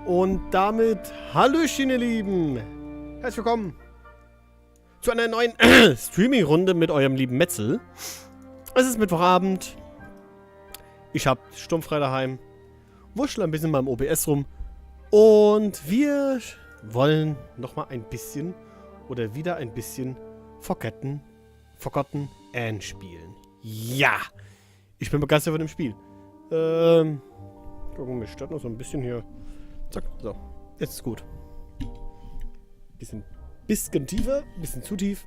Und damit, hallöchen ihr Lieben, herzlich willkommen zu einer neuen Streaming-Runde mit eurem lieben Mezel. Es ist Mittwochabend, ich hab sturmfrei daheim, wurschtel ein bisschen in meinem OBS rum und wir wollen nochmal ein bisschen oder wieder ein bisschen Forgotton Anne spielen. Ja, ich bin begeistert von dem Spiel. Gucken wir, starten noch so ein bisschen hier. Zack, so. Jetzt ist gut. Bisschen tiefer, bisschen zu tief.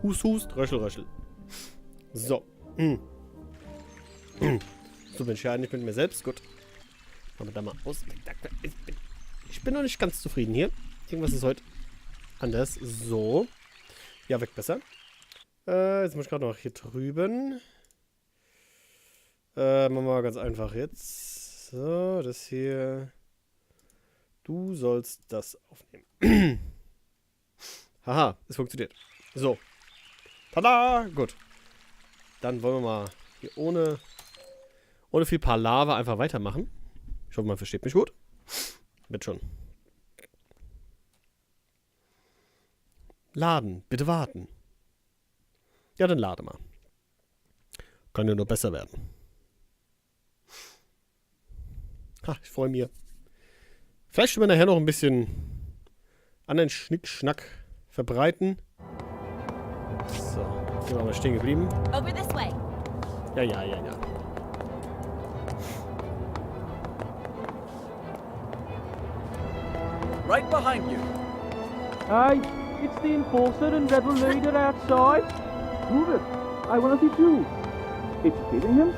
Hust, hust, röschel, röschel. So. So bin ich ja nicht mit mir selbst. Gut. Machen wir da mal aus. Ich bin noch nicht ganz zufrieden hier. Irgendwas ist heute anders. So. Ja, weg besser. Jetzt muss ich gerade noch hier drüben. Machen wir mal ganz einfach jetzt. So, das hier. Du sollst das aufnehmen. Haha, es funktioniert. So. Tada! Gut. Dann wollen wir mal hier ohne viel Palaver einfach weitermachen. Ich hoffe, man versteht mich gut. Wird schon. Laden. Bitte warten. Ja, dann lade mal. Kann ja nur besser werden. Ha, ich freue mich. Vielleicht können wir nachher noch ein bisschen anderen Schnickschnack verbreiten. So, hier waren wir stehen geblieben. Over this way. Ja. Right behind you. Hey, it's the enforcer and rebel leader outside. Move it. I want to see too. It's killing him?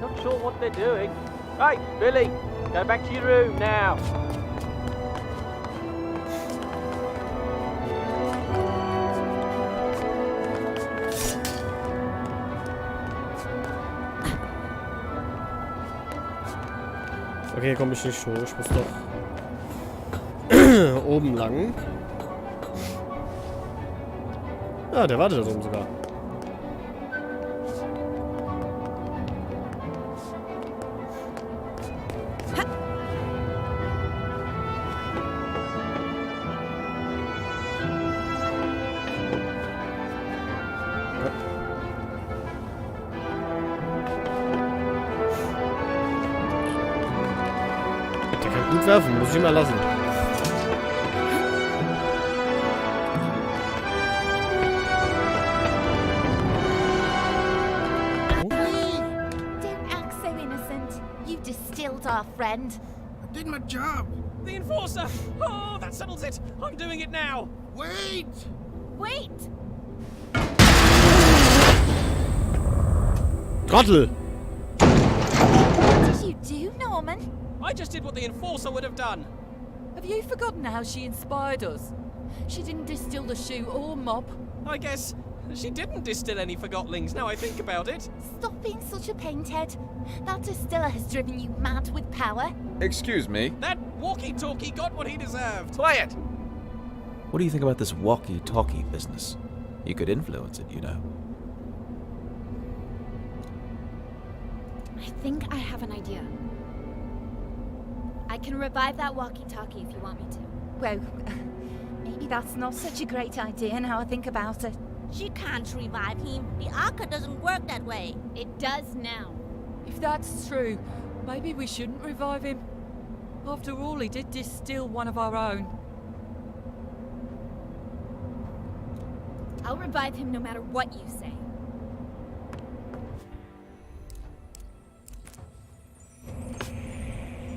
Not sure what they're doing. Hey, Billy, go back to your room now. Okay, komm ich nicht hoch. Ich muss doch oben lang. Ah, der wartet da oben sogar. Der kann gut werfen, muss ich mal lassen. Our friend. I did my job. The enforcer! Oh, that settles it. I'm doing it now. Wait! Wait! Trottel! What did you do, Norman? I just did what the enforcer would have done. Have you forgotten how she inspired us? She didn't distill the shoe or mop. I guess she didn't distill any forgotlings, now I think about it. Stop being such a painthead. That distiller has driven you mad with power. Excuse me? That walkie-talkie got what he deserved. Quiet! What do you think about this walkie-talkie business? You could influence it, you know. I think I have an idea. I can revive that walkie-talkie if you want me to. Well, maybe that's not such a great idea now I think about it. She can't revive him. The Arca doesn't work that way. It does now. If that's true, maybe we shouldn't revive him. After all, he did distill one of our own. I'll revive him no matter what you say.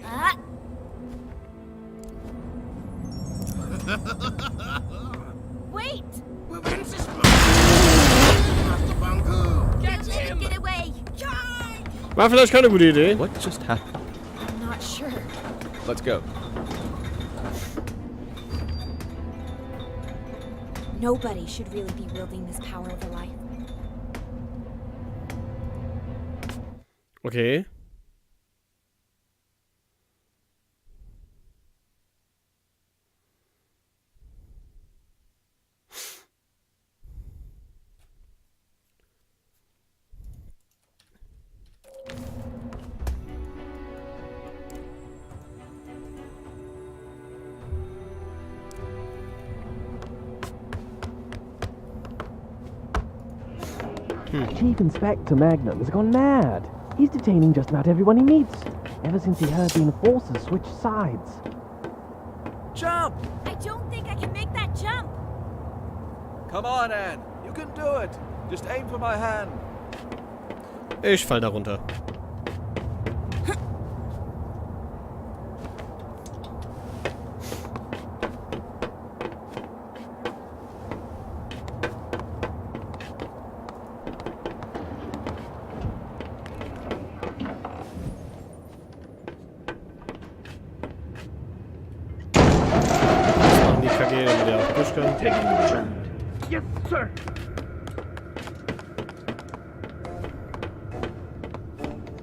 Ah! Wait! Get him! Get away! War vielleicht keine gute Idee. What just happened? I'm not sure. Let's go. Nobody should really be wielding this power over life. Okay. Chief Inspector Magnum has gone mad. He's detaining just about everyone he meets, ever since he heard the enforcers switch sides. Jump! I don't think I can make that jump. Come on, Anne. You can do it. Just aim for my hand. Ich fall da runter. Yes, sir.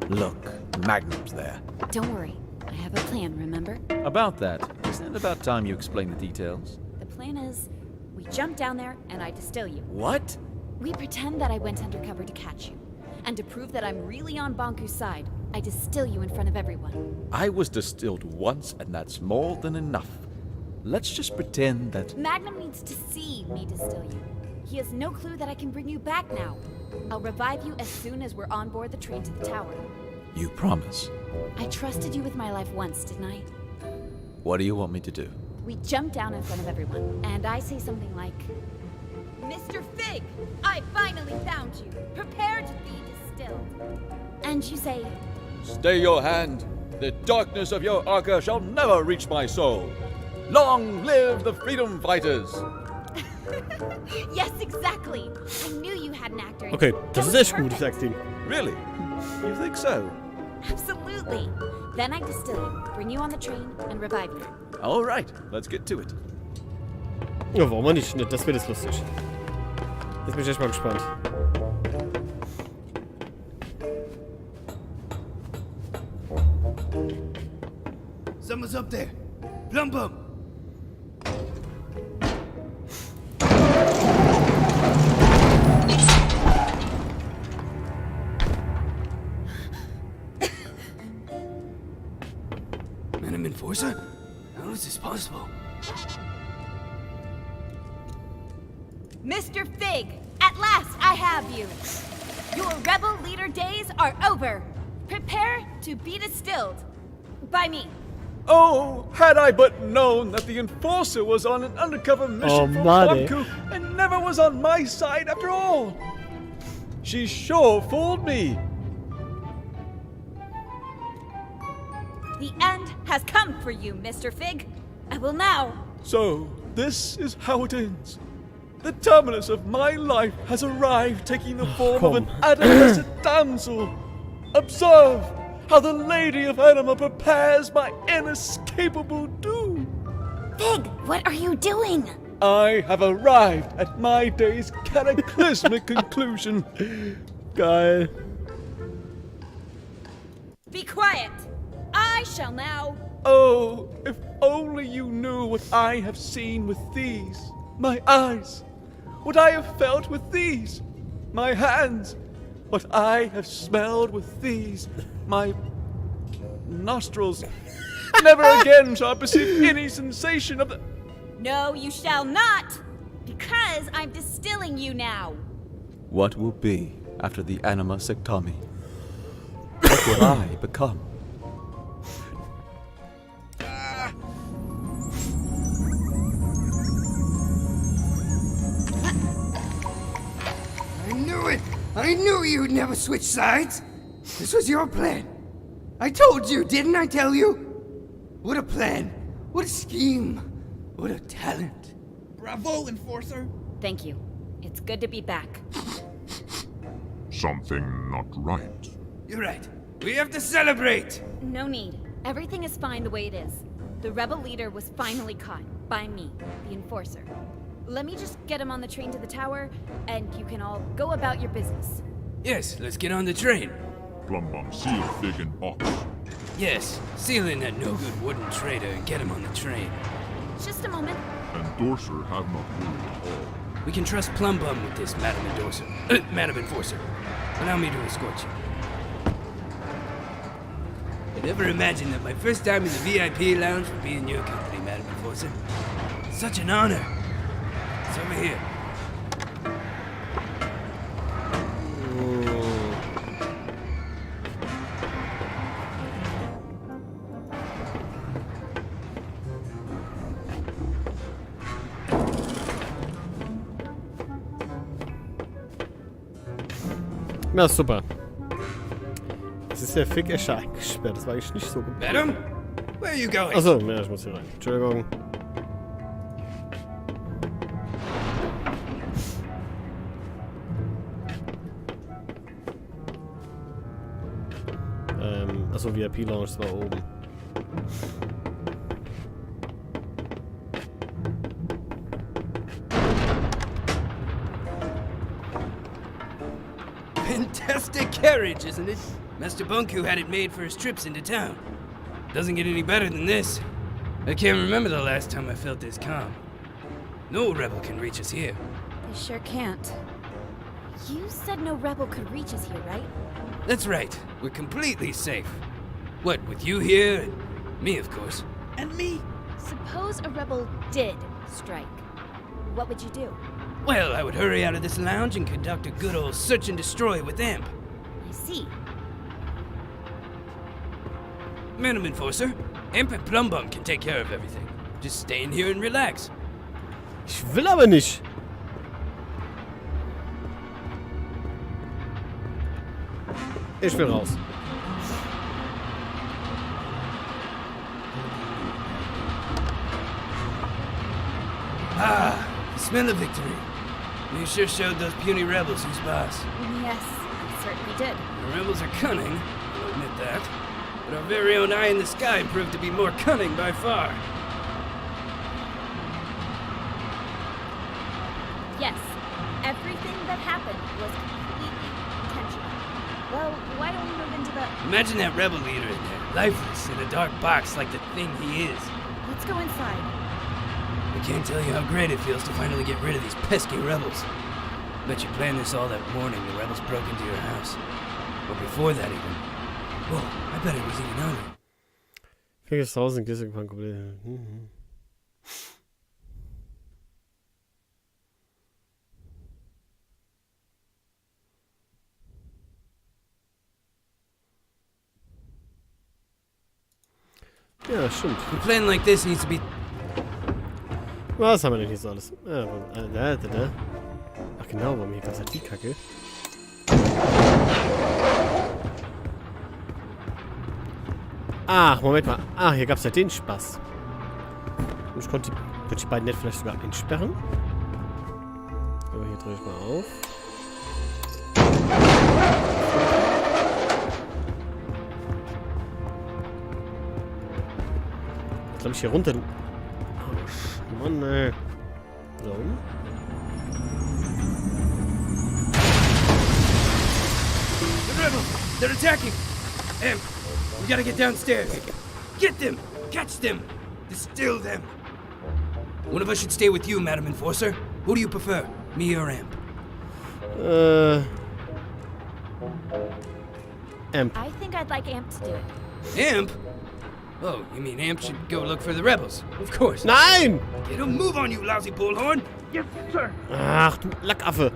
Look, Magnum's there. Don't worry. I have a plan, remember? About that, isn't it about time you explain the details? The plan is, we jump down there and I distill you. What? We pretend that I went undercover to catch you. And to prove that I'm really on Bonku's side, I distill you in front of everyone. I was distilled once, and that's more than enough. Let's just pretend that... Magnum needs to see me distill you. He has no clue that I can bring you back now. I'll revive you as soon as we're on board the train to the tower. You promise? I trusted you with my life once, didn't I? What do you want me to do? We jump down in front of everyone, and I say something like, Mr. Fig, I finally found you. Prepare to be distilled. And you say, Stay your hand. The darkness of your arca shall never reach my soul. Long live the freedom fighters! Yes, exactly. I knew you had an actor. Okay, das ist echt gut, sagst du. Really? You think so? Absolutely. Then I distill you, bring you on the train, and revive you. All right, let's get to it. Ja, warum auch nicht? Das wird jetzt lustig. Jetzt bin ich echt mal gespannt. Someone's up there. Plum bum. Madam Enforcer? How is this possible? Mr. Fig, at last I have you. Your rebel leader days are over. Prepare to be distilled. By me. Oh, had I but known that the enforcer was on an undercover mission for Mann, Bonku and never was on my side after all. She sure fooled me. The end has come for you, Mr. Fig. I will now. So, this is how it ends. The terminus of my life has arrived, taking the form of an adolescent damsel. Observe how the Lady of Anima prepares my inescapable doom. Fig, what are you doing? I have arrived at my day's cataclysmic conclusion. Geil. Be quiet. I shall now. Oh, if only you knew what I have seen with these, my eyes. What I have felt with these, my hands. What I have smelled with these, my nostrils. Never again shall I perceive any sensation of the... No, you shall not. Because I'm distilling you now. What will be after the anima sectami? What will I become? I knew it! I knew you'd never switch sides! This was your plan. I told you, didn't I tell you? What a plan. What a scheme. What a talent. Bravo, Enforcer! Thank you. It's good to be back. Something not right. You're right. We have to celebrate! No need. Everything is fine the way it is. The rebel leader was finally caught. By me, the Enforcer. Let me just get him on the train to the tower, and you can all go about your business. Yes, let's get on the train. Plum bum, seal, fig, and ox. Yes, seal in that no-good wooden traitor and get him on the train. Just a moment. Endorser have not ruled at all. We can trust Plum Bum with this, Madam Endorser. Madam Enforcer. Allow me to escort you. I never imagined that my first time in the VIP lounge would be in your company, Madam Enforcer. Such an honor. It's over here. Na super. Jetzt ist der Fick-Escher eingesperrt. Das war eigentlich nicht so gut. Madam? Where are you going? Achso, ja, ich muss hier rein. Entschuldigung. Achso, VIP-Lounge war oben. Fantastic carriage, isn't it? Master Bunku had it made for his trips into town. Doesn't get any better than this. I can't remember the last time I felt this calm. No rebel can reach us here. They sure can't. You said no rebel could reach us here, right? That's right. We're completely safe. What, with you here and me, of course. And me? Suppose a rebel did strike. What would you do? Well, I would hurry out of this lounge and conduct a good old search and destroy with Amp. I see. Madam Enforcer, Amp and Plumbum can take care of everything. Just stay in here and relax. Ich will aber nicht. Ich will raus. Ah, the smell of victory. You sure showed those puny rebels who's boss. Yes, I certainly did. The rebels are cunning, I'll admit that. But our very own eye in the sky proved to be more cunning by far. Yes, everything that happened was completely intentional. Well, why don't we move into the... Imagine that rebel leader in there, lifeless in a dark box like the thing he is. Let's go inside. I can't tell you how great it feels to finally get rid of these pesky rebels. Bet you planned this all that morning the rebels broke into your house. Or before that even. Whoa, I bet it was even earlier. Welches Tausend Kiste komplett. Ja, stimmt. A plan like this needs to be... Was haben wir denn hier so alles? Ach genau, warum hier gab es halt die Kacke. Ach, Moment mal. Ah, hier gab es ja den Spaß. Und ich konnte die beiden nicht vielleicht sogar einsperren. Aber hier drehe ich mal auf. Jetzt glaube ich hier runter... Mann, ey. So. The rebels! They're attacking! Amp, we gotta get downstairs. Get them! Catch them! Distill them! One of us should stay with you, Madam Enforcer. Who do you prefer, me or Amp? Amp. I think I'd like Amp to do it. Amp? Oh, you mean Amp should go look for the rebels? Of course. Nein! Get a move on, you lousy bullhorn! Yes, sir. Ach, du Lackaffe.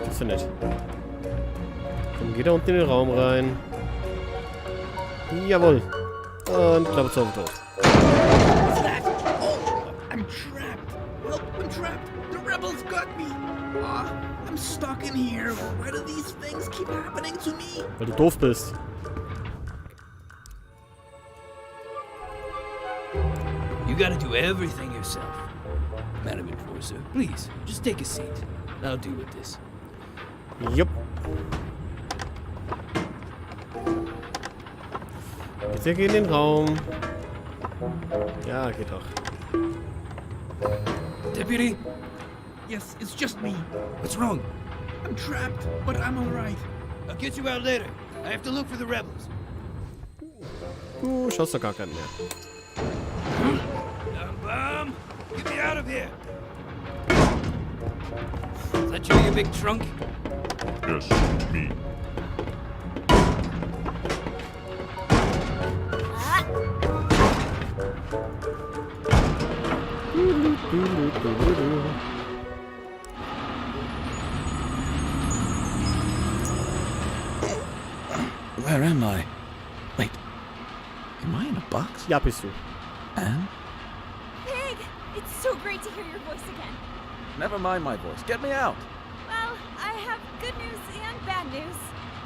Das ist ja nett. Dann geht er unten in den Raum rein. Jawohl. Und Klappe zu tot. What's that? Oh, I'm trapped. Help, I'm trapped. The rebels got me. Oh, I'm stuck in here. Why do these things keep happening to me? Weil du doof bist. You gotta do everything yourself. Madam Enforcer, please, just take a seat. I'll deal with this. Jupp. Bitte geh in den Raum. Ja, geht doch. Deputy? Yes, it's just me. What's wrong? I'm trapped, but I'm alright. I'll get you out later. I have to look for the rebels. Du schaust doch gar keinen mehr. Bomb! Get me out of here! Is that you big trunk? Yes, me. Where am I? Wait. Am I in a box? Ja, bist du. Anne? Pig! It's so great to hear your voice again. Never mind my voice. Get me out. Well, I have good news and bad news.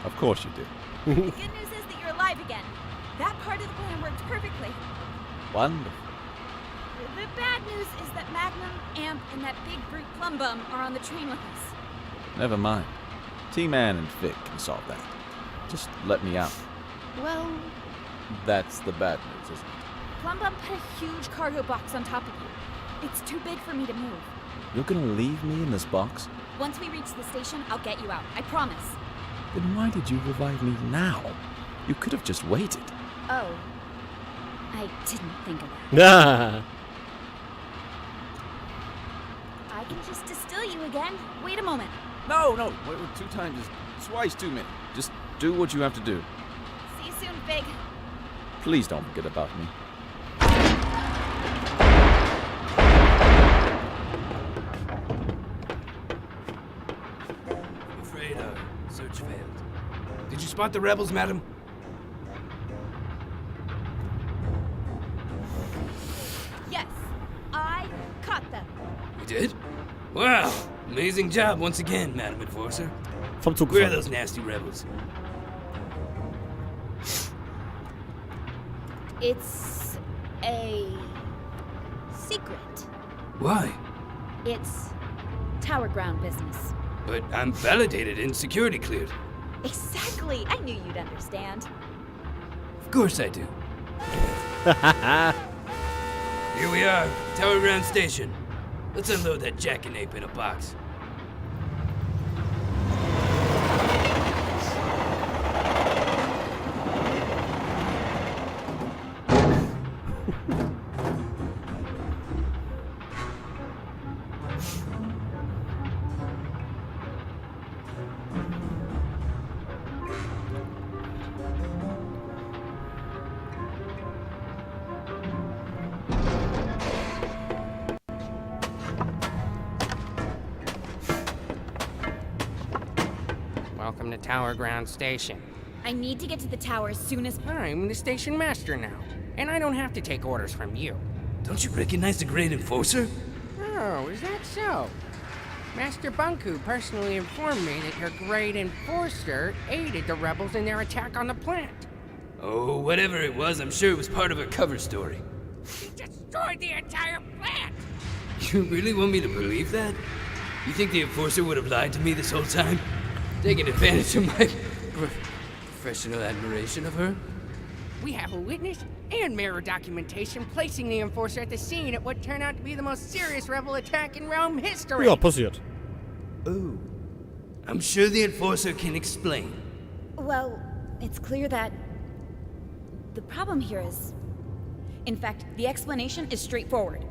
Of course you do. The good news is that you're alive again. That part of the plan worked perfectly. Wonderful. The bad news is that Magnum, Amp, and that big brute Plum Bum are on the train with us. Never mind. T-Man and Vic can solve that. Just let me out. Well, That's the bad news, isn't it? Plum Bum put a huge cargo box on top of you. It's too big for me to move. You're gonna leave me in this box? Once we reach the station, I'll get you out. I promise. Then why did you revive me now? You could have just waited. Oh. I didn't think of that. Nah. I can just distill you again. Wait a moment. No. Wait, 2 times is twice too many. Just do what you have to do. See you soon, Big. Please don't forget about me. I'm afraid our search failed. Did you spot the rebels, madam? Yes, I caught them. You did? Wow! Amazing job once again, Madam Enforcer. Vom Zug Where are gefallen. those nasty rebels? It's a secret. Why? It's tower ground business. But I'm validated and security cleared. Exactly. I knew you'd understand. Of course I do. Here we are, Tower Ground Station. Let's unload that jackanape in a box. Welcome to Tower Ground Station. I need to get to the tower as soon as... I'm the station master now, and I don't have to take orders from you. Don't you recognize the great enforcer? Oh, is that so? Master Bunku personally informed me that your great enforcer aided the rebels in their attack on the plant. Oh, whatever it was, I'm sure it was part of a cover story. He destroyed the entire plant! You really want me to believe that? You think the enforcer would have lied to me this whole time? Taking advantage of my professional admiration of her? We have a witness and mirror documentation placing the enforcer at the scene at what turned out to be the most serious rebel attack in Rome history. Ja, passiert. Oh. I'm sure the enforcer can explain. Well, it's clear that... the problem here is... in fact, the explanation is straightforward.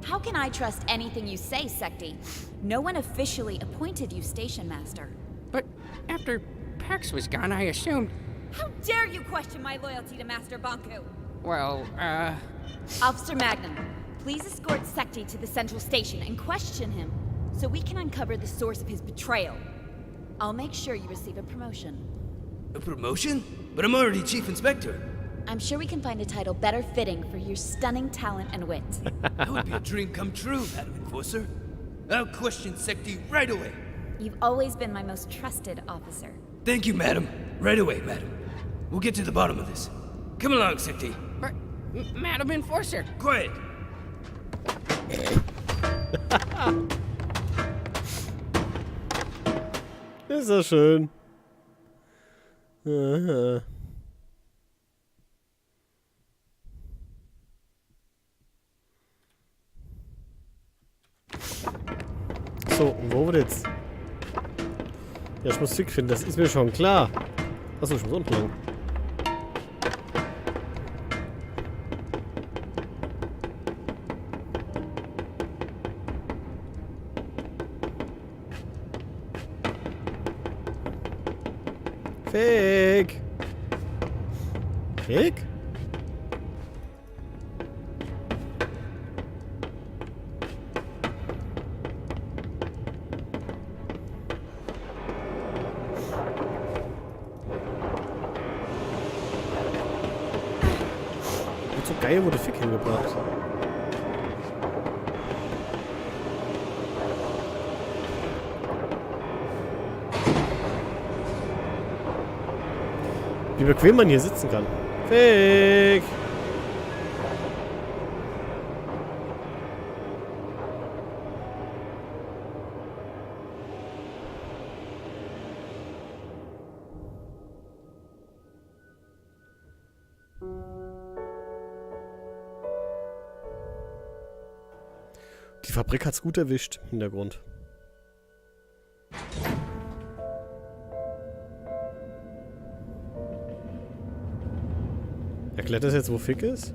How can I trust anything you say, Secti? No one officially appointed you station master. But after Pax was gone, I assumed... How dare you question my loyalty to Master Banku? Well, Officer Magnum, please escort Secti to the central station and question him so we can uncover the source of his betrayal. I'll make sure you receive a promotion. A promotion? But I'm already Chief Inspector. I'm sure we can find a title better fitting for your stunning talent and wit. That would be a dream come true, Madam Enforcer. I'll question Secti right away. You've always been my most trusted officer. Thank you, Madam. Right away, Madam. We'll get to the bottom of this. Come along, Secti. but, Madam Enforcer, Quiet. Ist das schön. Aha. So, wo wird jetzt? Ja, ich muss Züg finden, das ist mir schon klar. Achso, ich muss unten lang. Fake! Fake? Und so geil wurde Fick hingebracht. Wie bequem man hier sitzen kann. Fick! Die Fabrik hat's gut erwischt. Hintergrund. Erklärt das jetzt, wo Fick ist?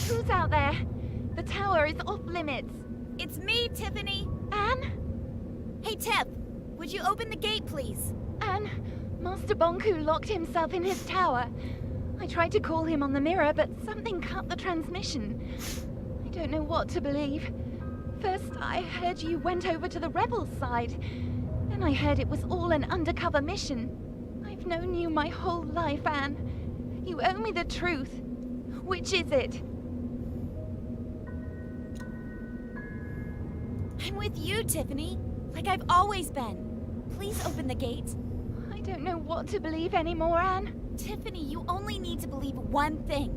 Who's out there? The tower is off limits. It's me, Tiffany. Anne? Hey, Tiff. Would you open the gate, please? Anne, Master Bonku locked himself in his tower. I tried to call him on the mirror, but something cut the transmission. I don't know what to believe. First, I heard you went over to the rebels' side. Then I heard it was all an undercover mission. I've known you my whole life, Anne. You owe me the truth. Which is it? I'm with you, Tiffany. Like I've always been. Please open the gate. I don't know what to believe anymore, Anne. Tiffany, you only need to believe one thing.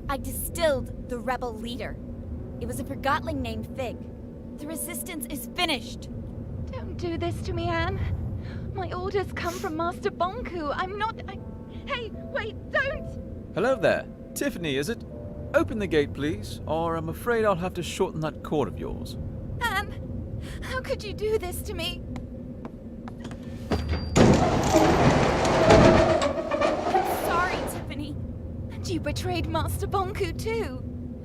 I distilled the rebel leader. It was a Forgotton named Fig. The resistance is finished. Don't do this to me, Anne. My orders come from Master Bonku. I'm not... Hey, wait, don't! Hello there. Tiffany, is it? Open the gate, please, or I'm afraid I'll have to shorten that cord of yours. Anne, how could you do this to me? I'm sorry, Tiffany. And you betrayed Master Bonku too.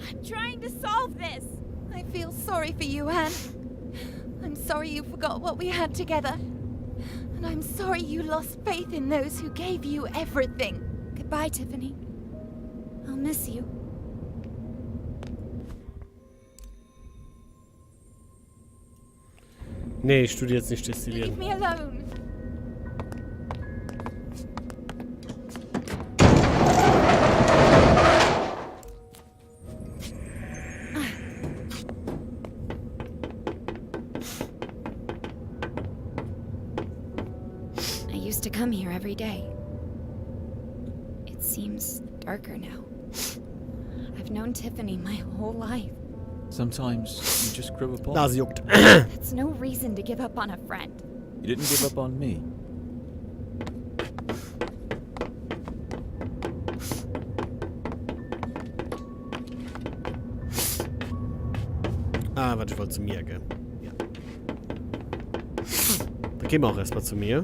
I'm trying to solve this. I feel sorry for you, Anne. I'm sorry you forgot what we had together. And I'm sorry you lost faith in those who gave you everything. Goodbye, Tiffany. I'll miss you. Nee, ich studiere jetzt nicht destillieren. Leave me alone. I used to come here every day. It seems darker now. I've known Tiffany my whole life. Sometimes you just grow up on. Nase juckt. That's no reason to give up on a friend. You didn't give up on me. Ah, warte, ich wollte zu mir, gell? Ja. Dann gehen wir auch erstmal zu mir.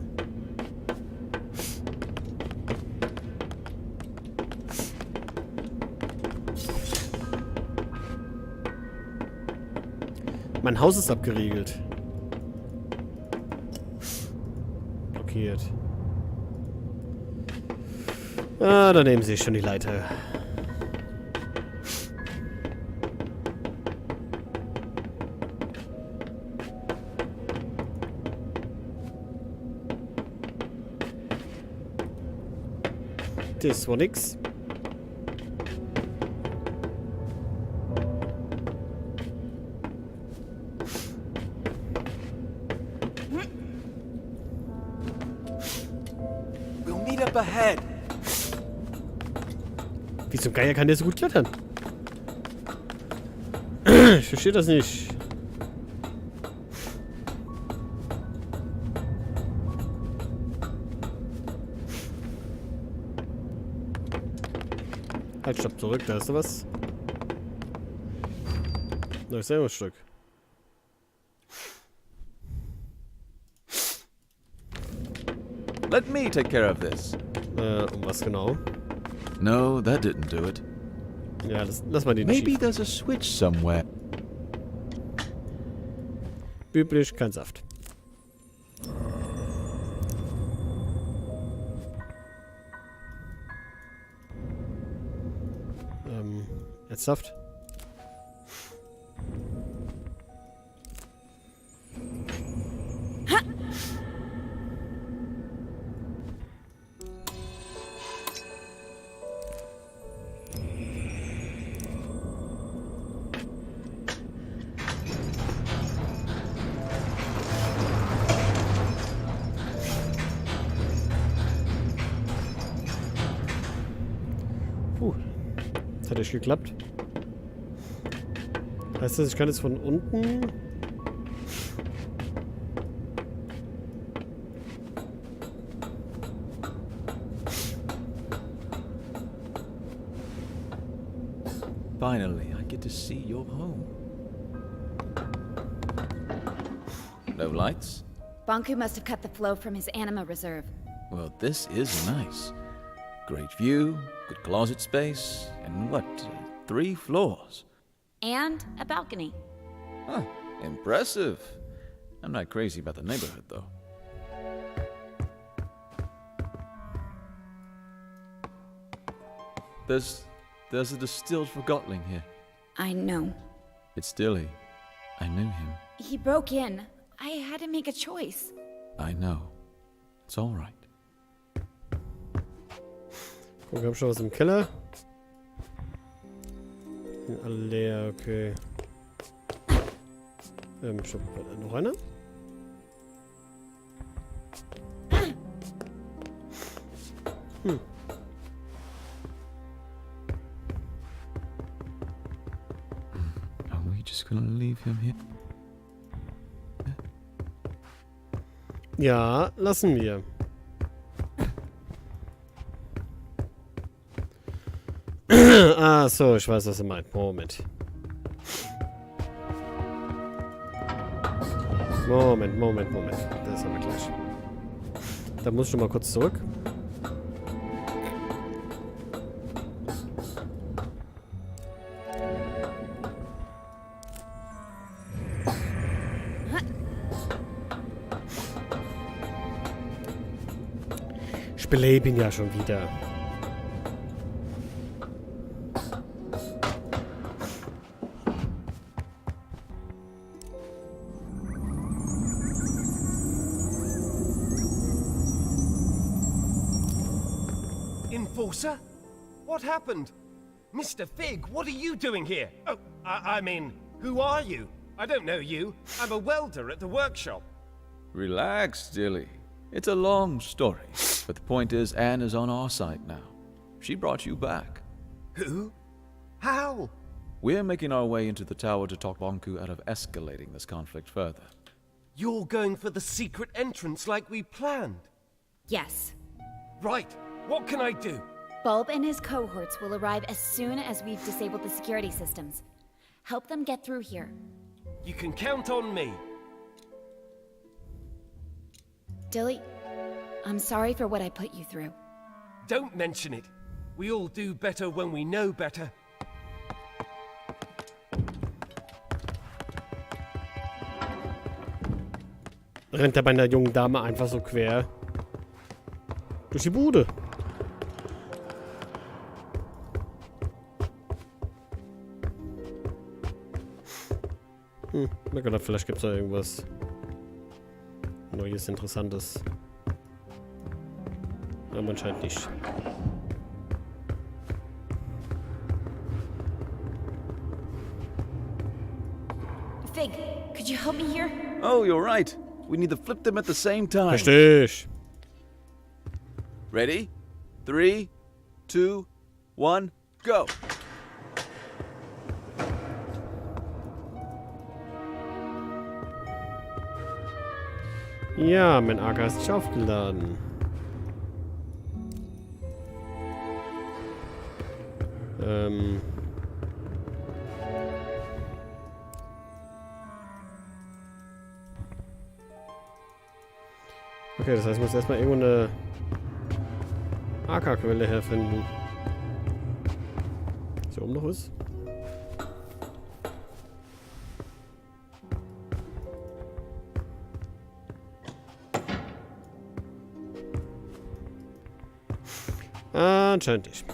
Mein Haus ist abgeriegelt. Blockiert. Ah, daneben sehe ich schon die Leiter. Das war nix. Ahead. Wie zum Geier kann der so gut klettern? Ich verstehe das nicht. Halt, stopp, zurück, da ist da was. Neues Stück. Let me take care of this. Um was genau? No, that didn't do it. Ja, lass mal den Maybe schief. there's a switch somewhere. Üblich, kein Saft. Jetzt Saft. Das hat echt geklappt. Heißt das, ich kann jetzt von unten... Finally, I get to see your home. No lights? Bonku must have cut the flow from his anima reserve. Well, this is nice. Great view, good closet space, and what, 3 floors? And a balcony. Huh, impressive. I'm not crazy about the neighborhood, though. There's a distilled Forgotton here. I know. It's Dilly. I knew him. He broke in. I had to make a choice. I know. It's all right. Guck, wir haben schon was im Keller. Sind alle leer, okay. Stopp, noch einer? Are we just gonna leave him here? Ja, lassen wir. Ah, so, ich weiß, was er meint. Moment. Moment. Das haben wir gleich. Da muss ich schon mal kurz zurück. Ich belebe ihn ja schon wieder. Enforcer? What happened? Mr. Fig, what are you doing here? Oh, I mean, who are you? I don't know you. I'm a welder at the workshop. Relax, Dilly. It's a long story, but the point is Anne is on our side now. She brought you back. Who? How? We're making our way into the tower to talk Bonku out of escalating this conflict further. You're going for the secret entrance like we planned? Yes. Right. What can I do? Bulb and his cohorts will arrive as soon as we've disabled the security systems. Help them get through here. You can count on me. Dilly, I'm sorry for what I put you through. Don't mention it. We all do better when we know better. Rennt er bei einer jungen Dame einfach so quer durch die Bude. Na Gott, vielleicht gibt es da irgendwas Neues, Interessantes. Aber anscheinend nicht. Fig, could you help me here? Oh, you're right. We need to flip them at the same time. Richtig. Ready? 3, 2, 1, go! Ja, mein AK ist nicht aufgeladen. Okay, das heißt, ich muss erstmal irgendwo eine AK-Quelle herfinden. Was hier oben noch ist? Anscheinend nicht.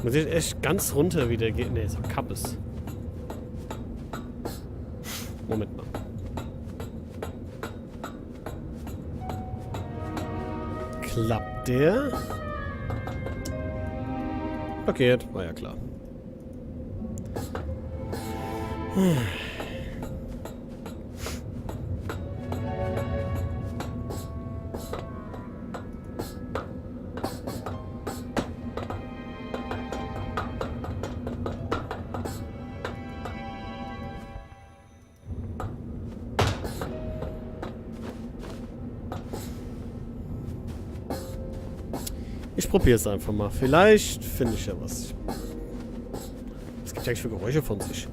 Muss ich echt ganz runter wieder gehen? Ne, so Kappes. Moment mal. Klappt der? Blockiert, war ja klar. Ich probiere es einfach mal. Vielleicht finde ich ja was. Was gibt es eigentlich für Geräusche von sich?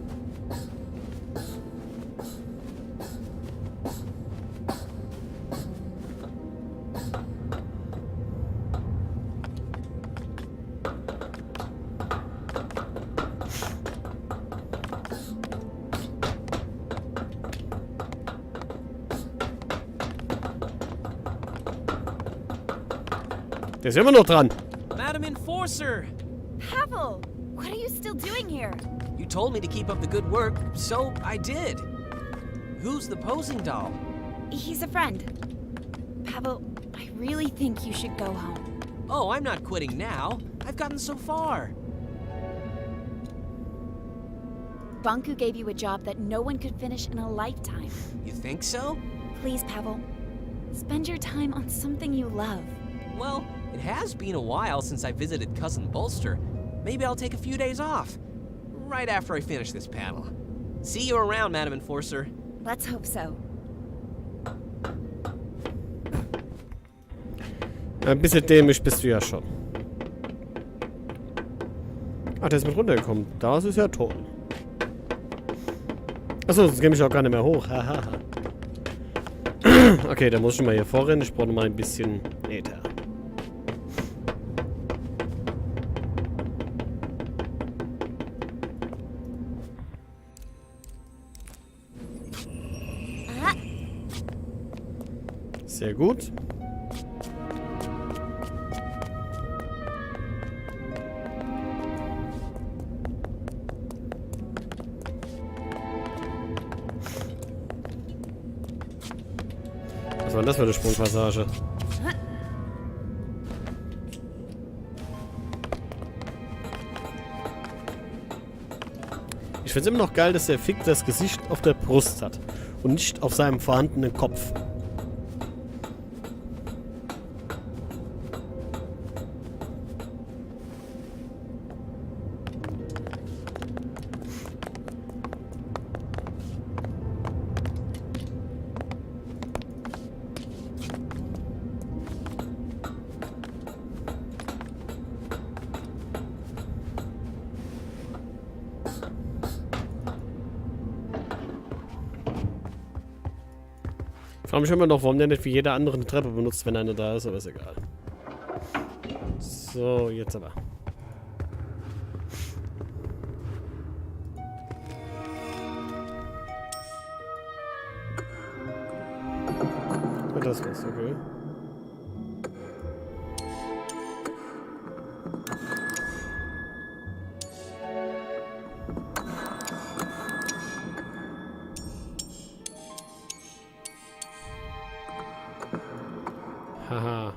Der ist immer noch dran. Madam Enforcer! Pavel! What are you still doing here? You told me to keep up the good work, so I did. Who's the posing doll? He's a friend. Pavel, I really think you should go home. Oh, I'm not quitting now. I've gotten so far. Banku gave you a job that no one could finish in a lifetime. You think so? Please, Pavel. Spend your time on something you love. Well, it has been a while since I visited Cousin Bolster. Maybe I'll take a few days off. Right after I finish this panel. See you around, Madam Enforcer. Let's hope so. Ein bisschen dämlich bist du ja schon. Ach, der ist mit runtergekommen. Das ist ja toll. Achso, sonst gehe ich auch gar nicht mehr hoch. Okay, da muss ich schon mal hier vorrennen. Ich brauche noch mal ein bisschen Äther. Sehr gut. Was war denn das für eine Sprungpassage? Ich finde es immer noch geil, dass der Fick das Gesicht auf der Brust hat und nicht auf seinem vorhandenen Kopf. Ich frage mich immer noch, warum der nicht wie jeder andere eine Treppe benutzt, wenn eine da ist, aber ist egal. So, jetzt aber. Und das war's, okay. Haha.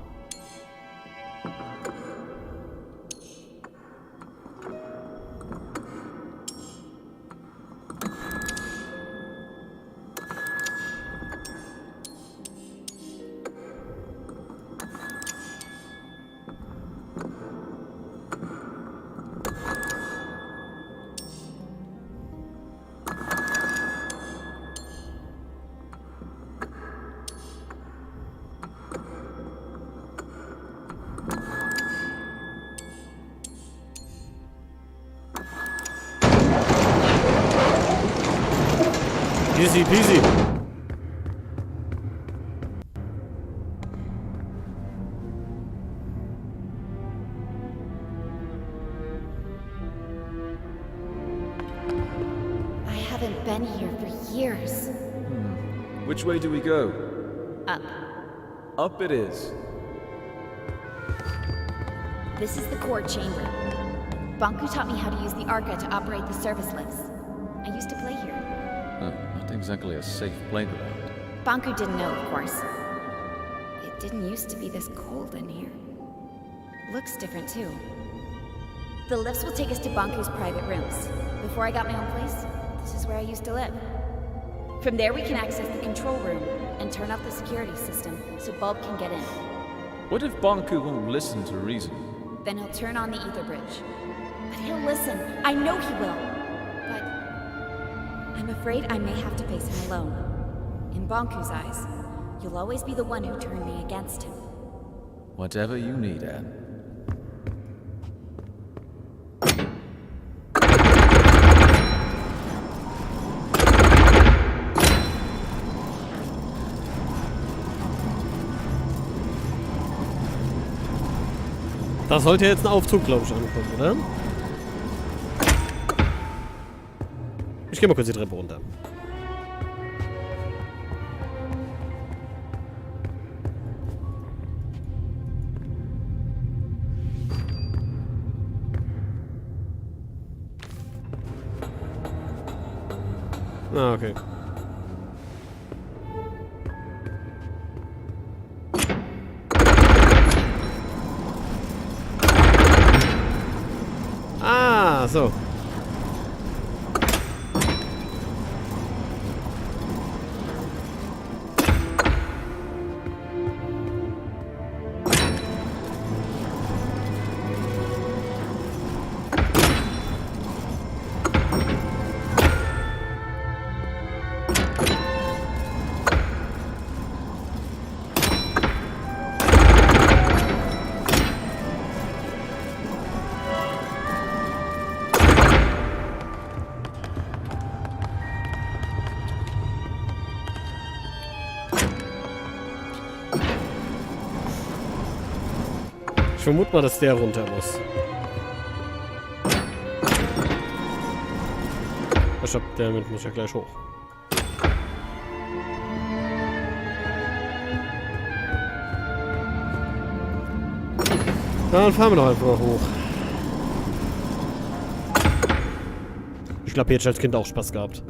Easy peasy. I haven't been here for years. Which way do we go? Up. Up it is. This is the core chamber. Banku taught me how to use the Arca to operate the service lifts. I used to play here. Not exactly a safe playground. Banku didn't know, of course. It didn't used to be this cold in here. Looks different too. The lifts will take us to Bonku's private rooms. Before I got my own place, this is where I used to live. From there we can access the control room and turn off the security system so Bulb can get in. What if Bonku won't listen to reason? Then he'll turn on the ether bridge. But he'll listen. I know he will. But I'm afraid I may have to face him alone. In Bonku's eyes, you'll always be the one who turned me against him. Whatever you need, Anne. Da sollte jetzt ein Aufzug, glaube ich, ankommen, oder? Ich gehe mal kurz die Treppe runter. Ah, okay. Ah, so. Ich vermute mal, dass der runter muss. Ich glaube, der muss ja gleich hoch. Dann fahren wir doch einfach mal hoch. Ich glaube, jetzt als Kind auch Spaß gehabt.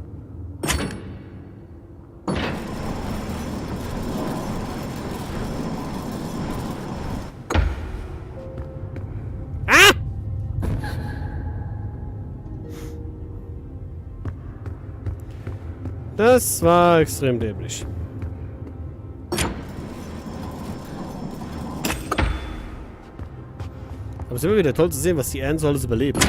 Das war extrem dämlich. Aber es ist immer wieder toll zu sehen, was die Anne so alles überlebt.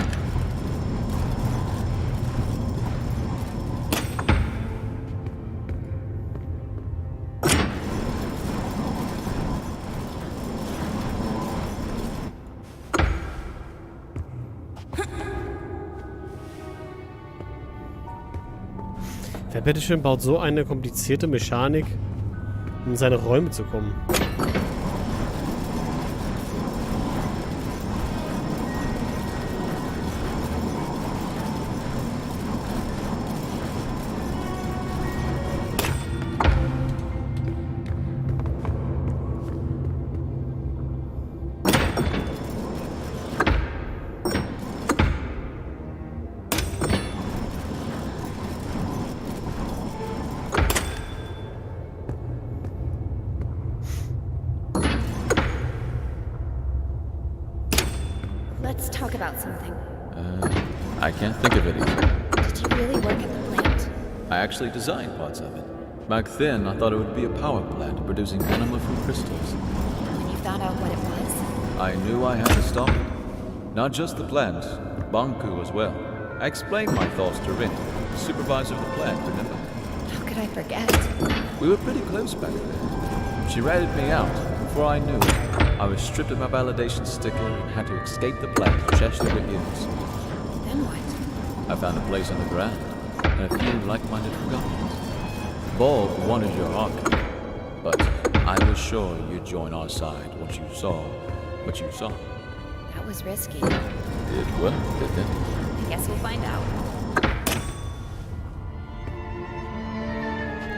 Wer bitteschön baut so eine komplizierte Mechanik, um in seine Räume zu kommen? Let's talk about something. I can't think of anything. Did you really work at the plant? I actually designed parts of it. Back then, I thought it would be a power plant producing animal from crystals. When you found out what it was? I knew I had to stop it. Not just the plant, Bonku as well. I explained my thoughts to Rin, the supervisor of the plant, remember? How could I forget? We were pretty close back then. She ratted me out. Before I knew it, I was stripped of my validation sticker and had to escape the plant for Chester with years. Then what? I found a place underground and a few like-minded Forgottons. Bulb wanted your arc, but I was sure you'd join our side once you saw what you saw. That was risky. It worked, didn't it? I guess we'll find out.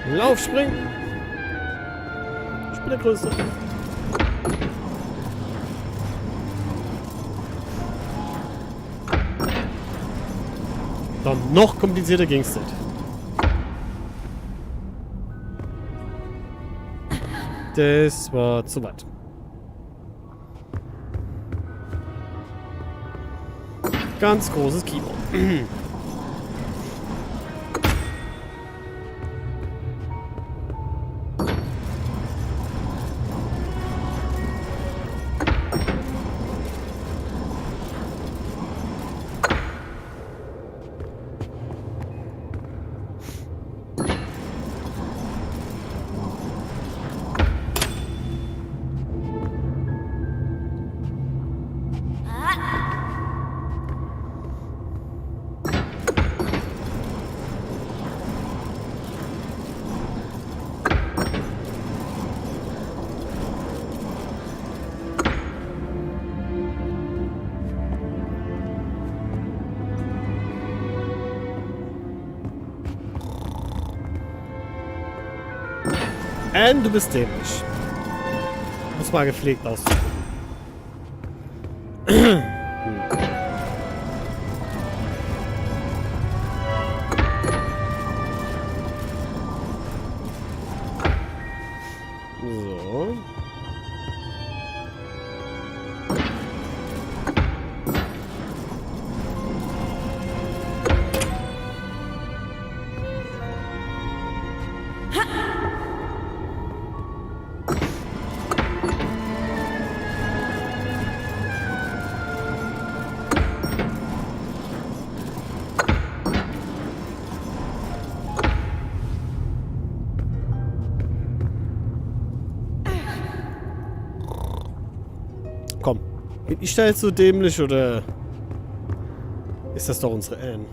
Lauf, spring! Ich bin der Größte. Dann noch komplizierter ging's nicht. Das war zu weit. Ganz großes Kino. Anne, du bist dämlich. Muss mal gepflegt aussehen. So. Komm, bin ich da jetzt so dämlich oder ist das doch unsere Anne?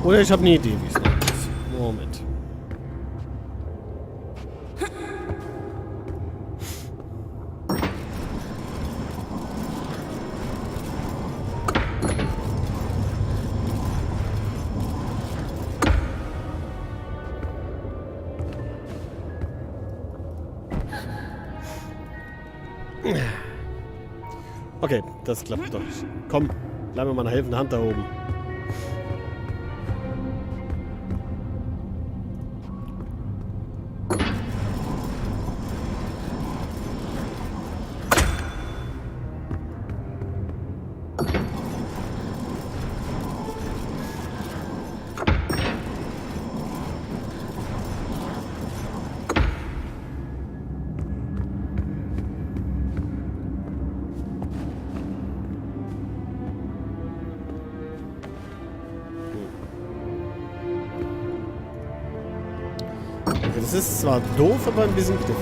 Oder ich habe eine Idee, wie es geht. Moment. Okay, das klappt doch. Komm, bleib mir mal eine helfende Hand da oben. Das ist zwar doof, aber ein bisschen knifflig.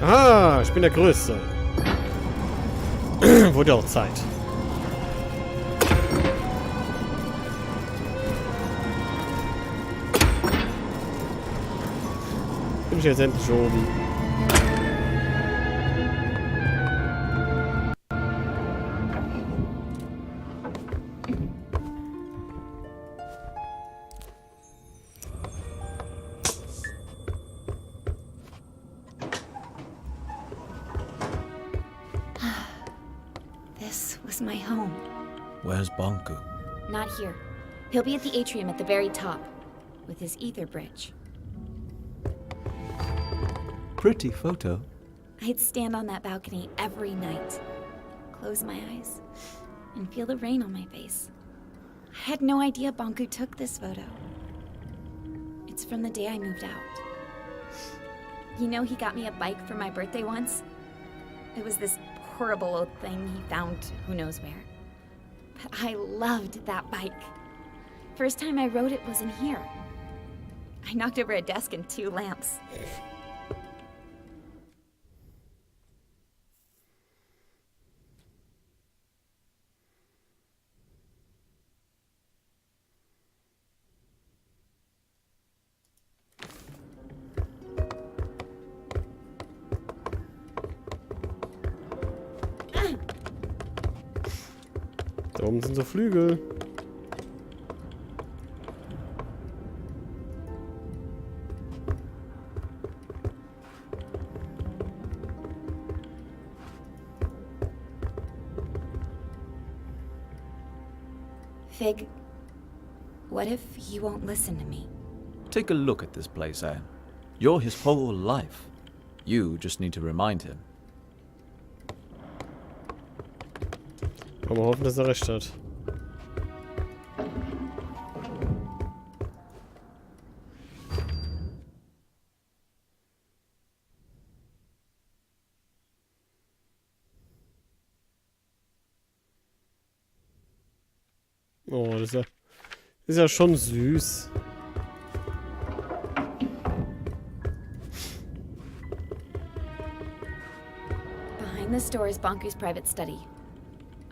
Ah, ich bin der Größte. Wurde auch Zeit. Bin ich jetzt endlich oben. This was my home. Where's Bonku? Not here. He'll be at the atrium at the very top, with his ether bridge. Pretty photo. I'd stand on that balcony every night, close my eyes, and feel the rain on my face. I had no idea Bonku took this photo. It's from the day I moved out. You know, he got me a bike for my birthday once. It was this horrible old thing he found who knows where. But I loved that bike. First time I rode it was in here. I knocked over a desk and 2 lamps. Da oben sind so Flügel. Fig, what if he won't listen to me? Take a look at this place, Anne. You're his whole life. You just need to remind him. Kann man hoffen, dass er recht hat. Oh, das ist ja schon süß. Behind this door is Bonku's private study.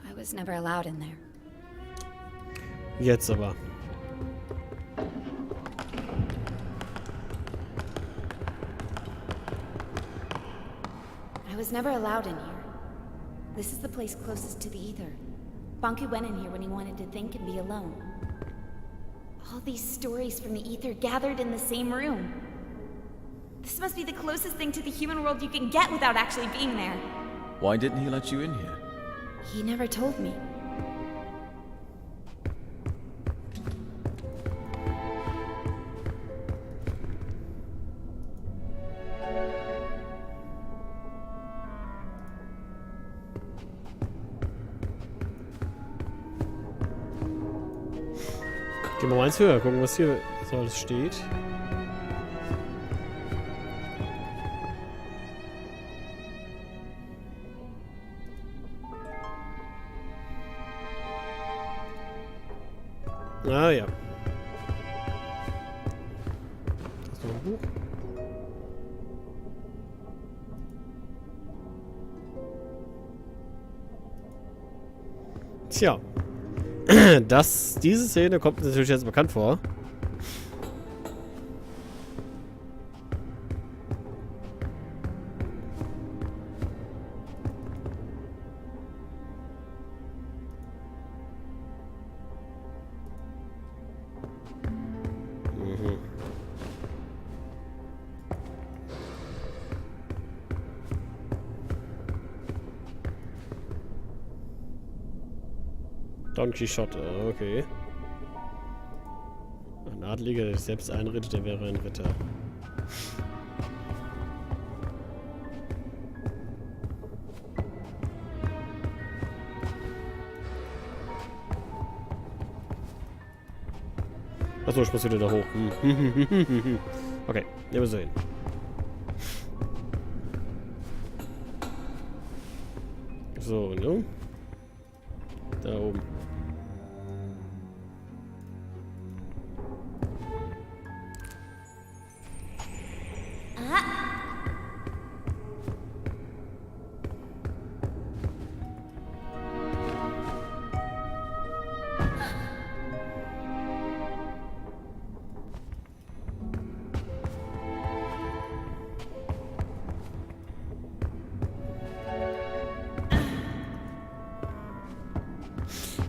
I was never allowed in there. Jetzt aber. I was never allowed in here. This is the place closest to the ether. Bonku went in here when he wanted to think and be alone. All these stories from the ether gathered in the same room. This must be the closest thing to the human world you can get without actually being there. Why didn't he let you in here? He never told me. Gehen wir mal eins höher, gucken, was hier so alles steht. Ah ja. Das ist noch ein Buch. Tja. Diese Szene kommt mir natürlich jetzt bekannt vor. Don Quixote, okay. Ein Adliger, der sich selbst einredet, der wäre ein Ritter. Achso, ich muss wieder da hoch. Okay, nehmen wir so hin. So, ne? Da oben.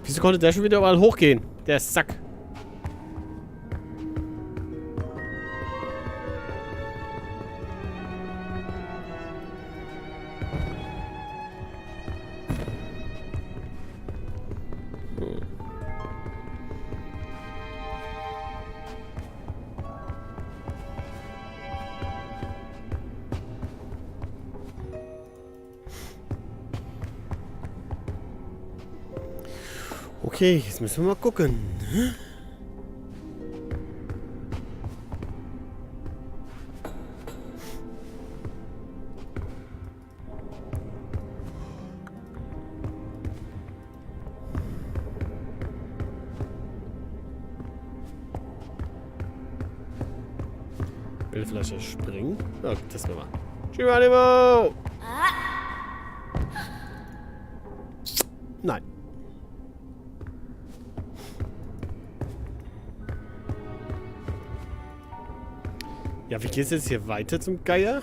Wieso konnte der schon wieder überall hochgehen? Der Sack. Okay, jetzt müssen wir mal gucken. Bildflasche springen. Oh, das wir mal. Geronimo! Nein. Ja, wie geht's jetzt hier weiter zum Geier?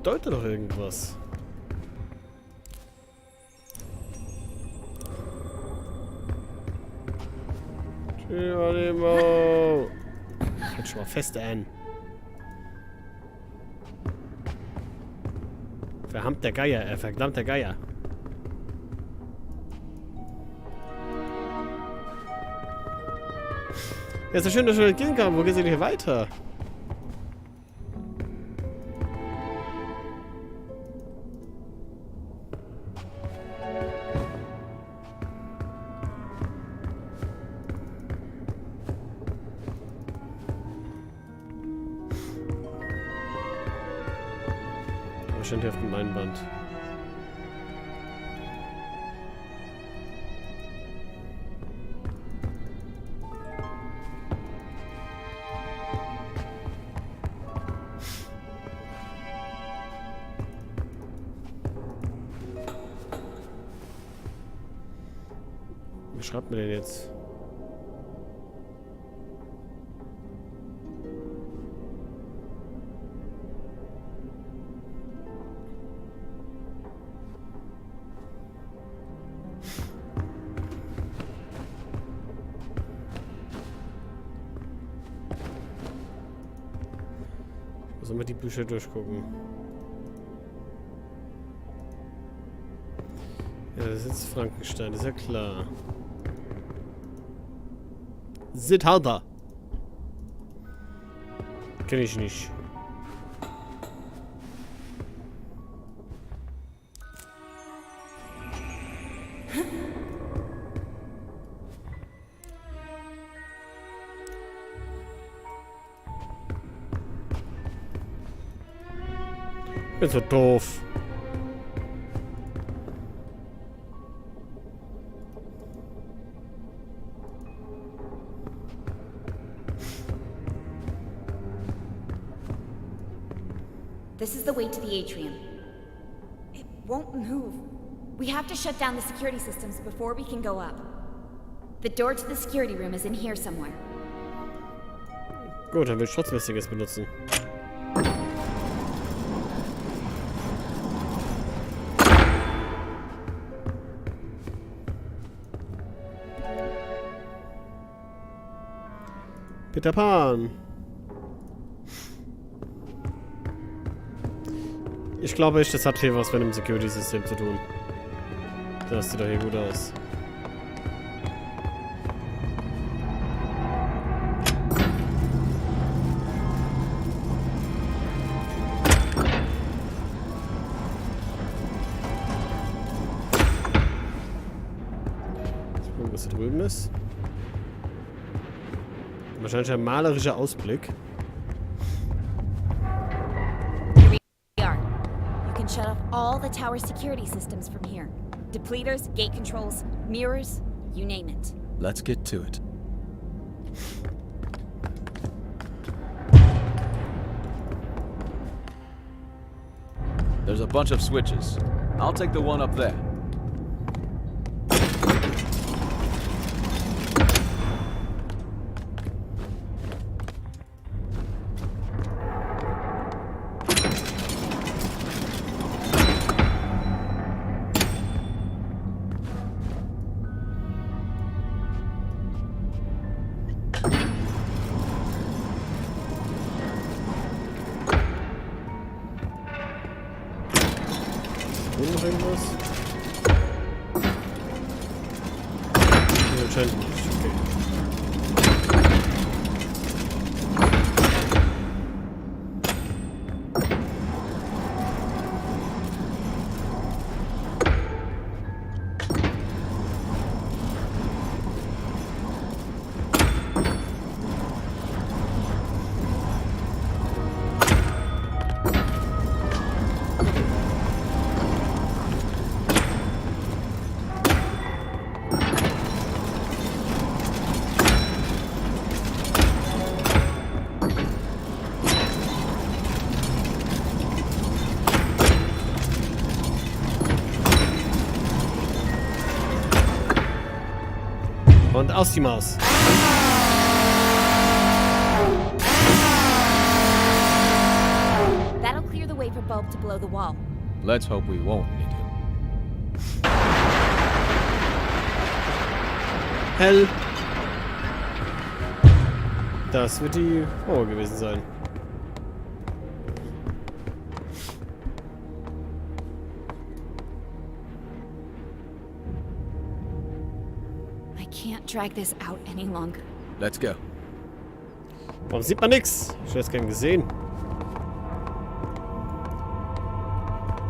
bedeutet doch irgendwas. Geronimo! Halt schon mal fest, Anne. Verdammter Geier, verdammter Geier. Ja, ist doch schön, dass wir gehen kann. Wo geht's denn hier weiter? Wahrscheinlich auf dem Einband. Wie schreibt man denn jetzt? Sollen wir die Bücher durchgucken? Ja, das ist jetzt Frankenstein, ist ja klar. Siddhartha. Kenn ich nicht. Ich bin so doof. This is the way to the atrium. It won't move. We have to shut down the security systems before we can go up. The door to the security room is in here somewhere. Gut, dann will ich Schutzmäßiges benutzen. Peter Pan. Ich glaube echt, das hat hier was mit dem Security-System zu tun. Das sieht doch hier gut aus. Jetzt gucken, was hier drüben ist. Wahrscheinlich ein malerischer Ausblick. Here we are. You can shut off all the tower security systems from here. Depleters, gate controls, mirrors, you name it. Let's get to it. There's a bunch of switches. I'll take the one up there. Hier noch irgendwas? Nee, anscheinend nicht. Okay. Und aus die Maus. That'll clear the way for Bulb to blow the wall. Let's hope we won't need him. Hell. Das wird die Mauer gewesen sein. I can't drag this out any longer. Let's go. Warum sieht man nix? Ich hätte es gern gesehen.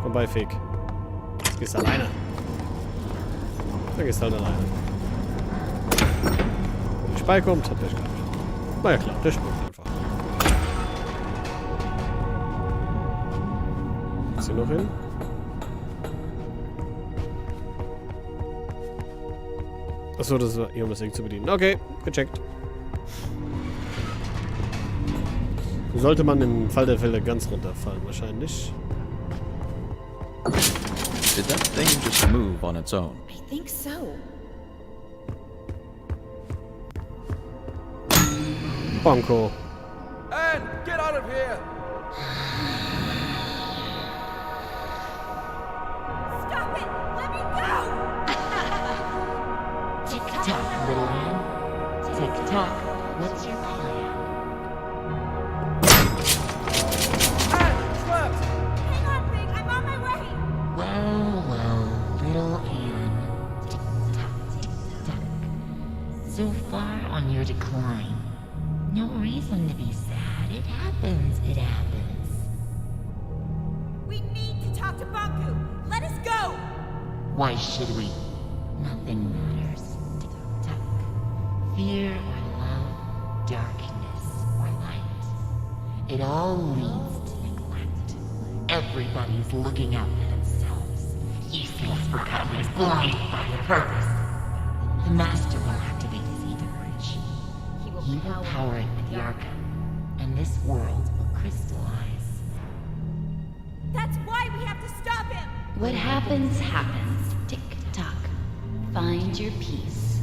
Vorbei, Fake. Du gehst alleine. Da gehst halt alleine. Wenn der Spei kommt, hat der gehabt. Na ja klar, der springt einfach. Ist hier noch hin? Achso, das war hier, um das Ding zu bedienen. Okay, gecheckt. Sollte man im Fall der Fälle ganz runterfallen, wahrscheinlich. Did that thing just move on its own? I think so. Bonko. Anne, get out of here! Stop it! Let me go! Tick-tock, little man. Tick-tock, what's your plan? Hang on, Big. I'm on my way. Well, little Anne. Tick-tock, tick-tock. So far on your decline. No reason to be sad. It happens, it happens. We need to talk to Banku. Let us go. Why should we? Nothing matters. Tick-tock. Fear or love, darkness or light. It all leads to neglect. Everybody's looking out for themselves. Useless recoveries blinded by the purpose. The Master will activate his ether bridge. He will power it with the Arkham, and this world will crystallize. That's why we have to stop him. What happens, happens. Tick-tock. Find your peace.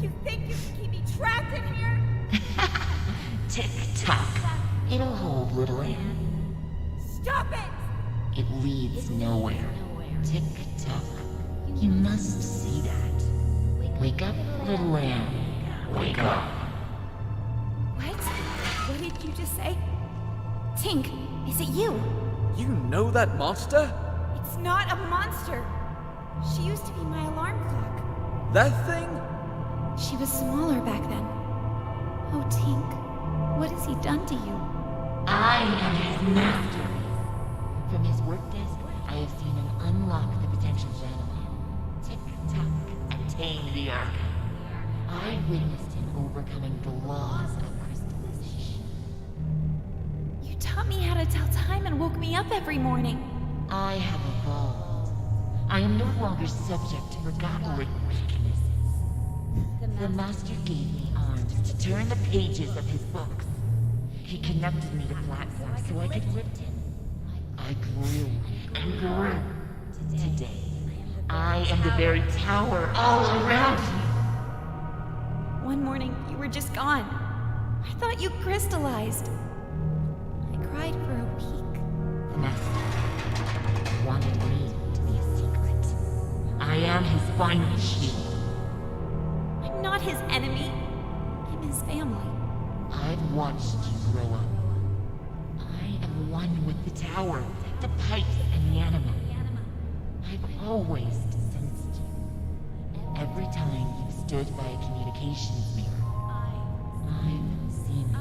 You think you can keep me trapped in here? Tick-tock. It'll hold, little Anne. Stop it! It leads nowhere. Tick-tock. You must see that. Wake up, little Anne. Wake up. What? What did you just say? Tink, is it you? You know that monster? It's not a monster. She used to be my alarm clock. That thing? She was smaller back then. Oh, Tink, what has he done to you? I am his master. From his work desk, I have seen him unlock the potential gentleman. Tick-tock, attain the Arkham. I witnessed him overcoming the laws of crystallization. You taught me how to tell time and woke me up every morning. I have evolved. I am no longer subject to forgotten weaknesses. The Master gave me arms to turn the pages of his books. He connected me to platforms so I could lift him. I grew and grew. Today, I am the very tower all around you. One morning, you were just gone. I thought you crystallized. I cried for a week. The Master wanted me to be a secret. I am his final shield. I'm not his enemy. I'm his family. I've watched you grow up. I am one with the tower, the pipes, and the anima. I've always sensed you. Every time you've stood by a communications mirror, I've seen you.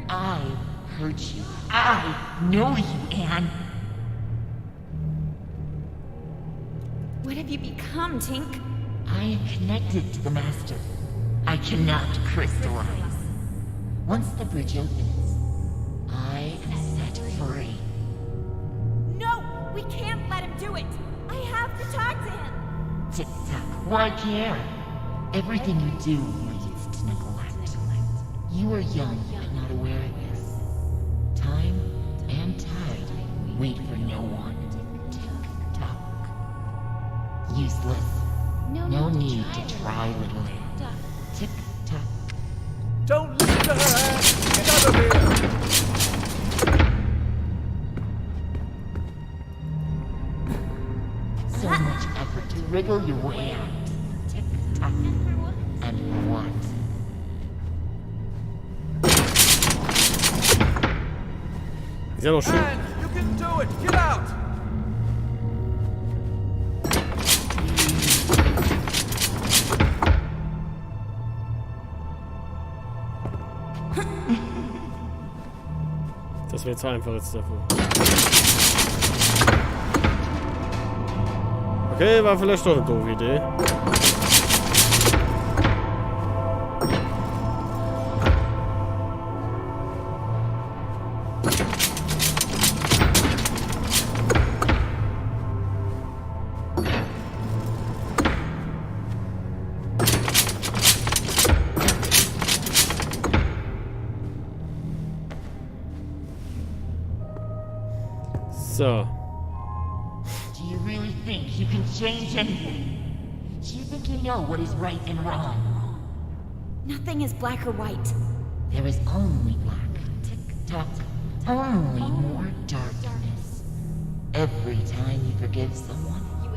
I've heard you. I know you, Anne. What have you become, Tink? I am connected to the Master. I cannot crystallize. Once the bridge opens, I am set free. No! We can't let him do it! I have to talk to him! Tick-tock, why care? Everything you do leads to neglect. You are young but not aware of this. Time and tide wait for no one. Tick-tock. Useless. No need to try, little Anne. Tick-tock. Don't listen to her, Anne! Get out of here! wriggle your way out. Tick-tock. And for what? Ist ja noch schön. And you can do it! Get out! Das wäre zu einfach jetzt dafür. Okay, war vielleicht doch eine doofe Idee. So. Do you really think you can change anything? Do you think you know what is right and wrong? Nothing is black or white. There is only black. Tick-tock. Only more darkness. Every time you forgive someone, you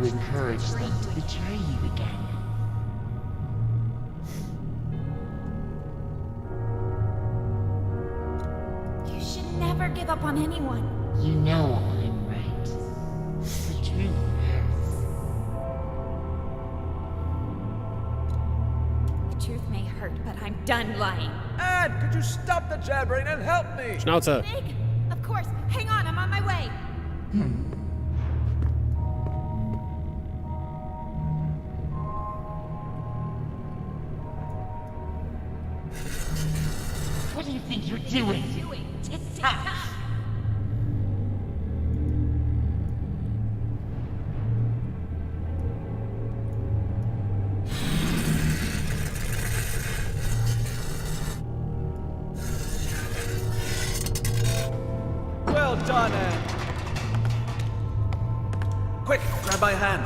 encourage them to betray you again. You should never give up on anyone. You know I'm right. The truth hurts. The truth may hurt, but I'm done lying. Anne, could you stop the jabbering and help me? Schnauze. Big? Of course. Hang on, I'm on my way. What do you think you're doing? Tick-tock. Well done, Anne. Quick, grab my hand.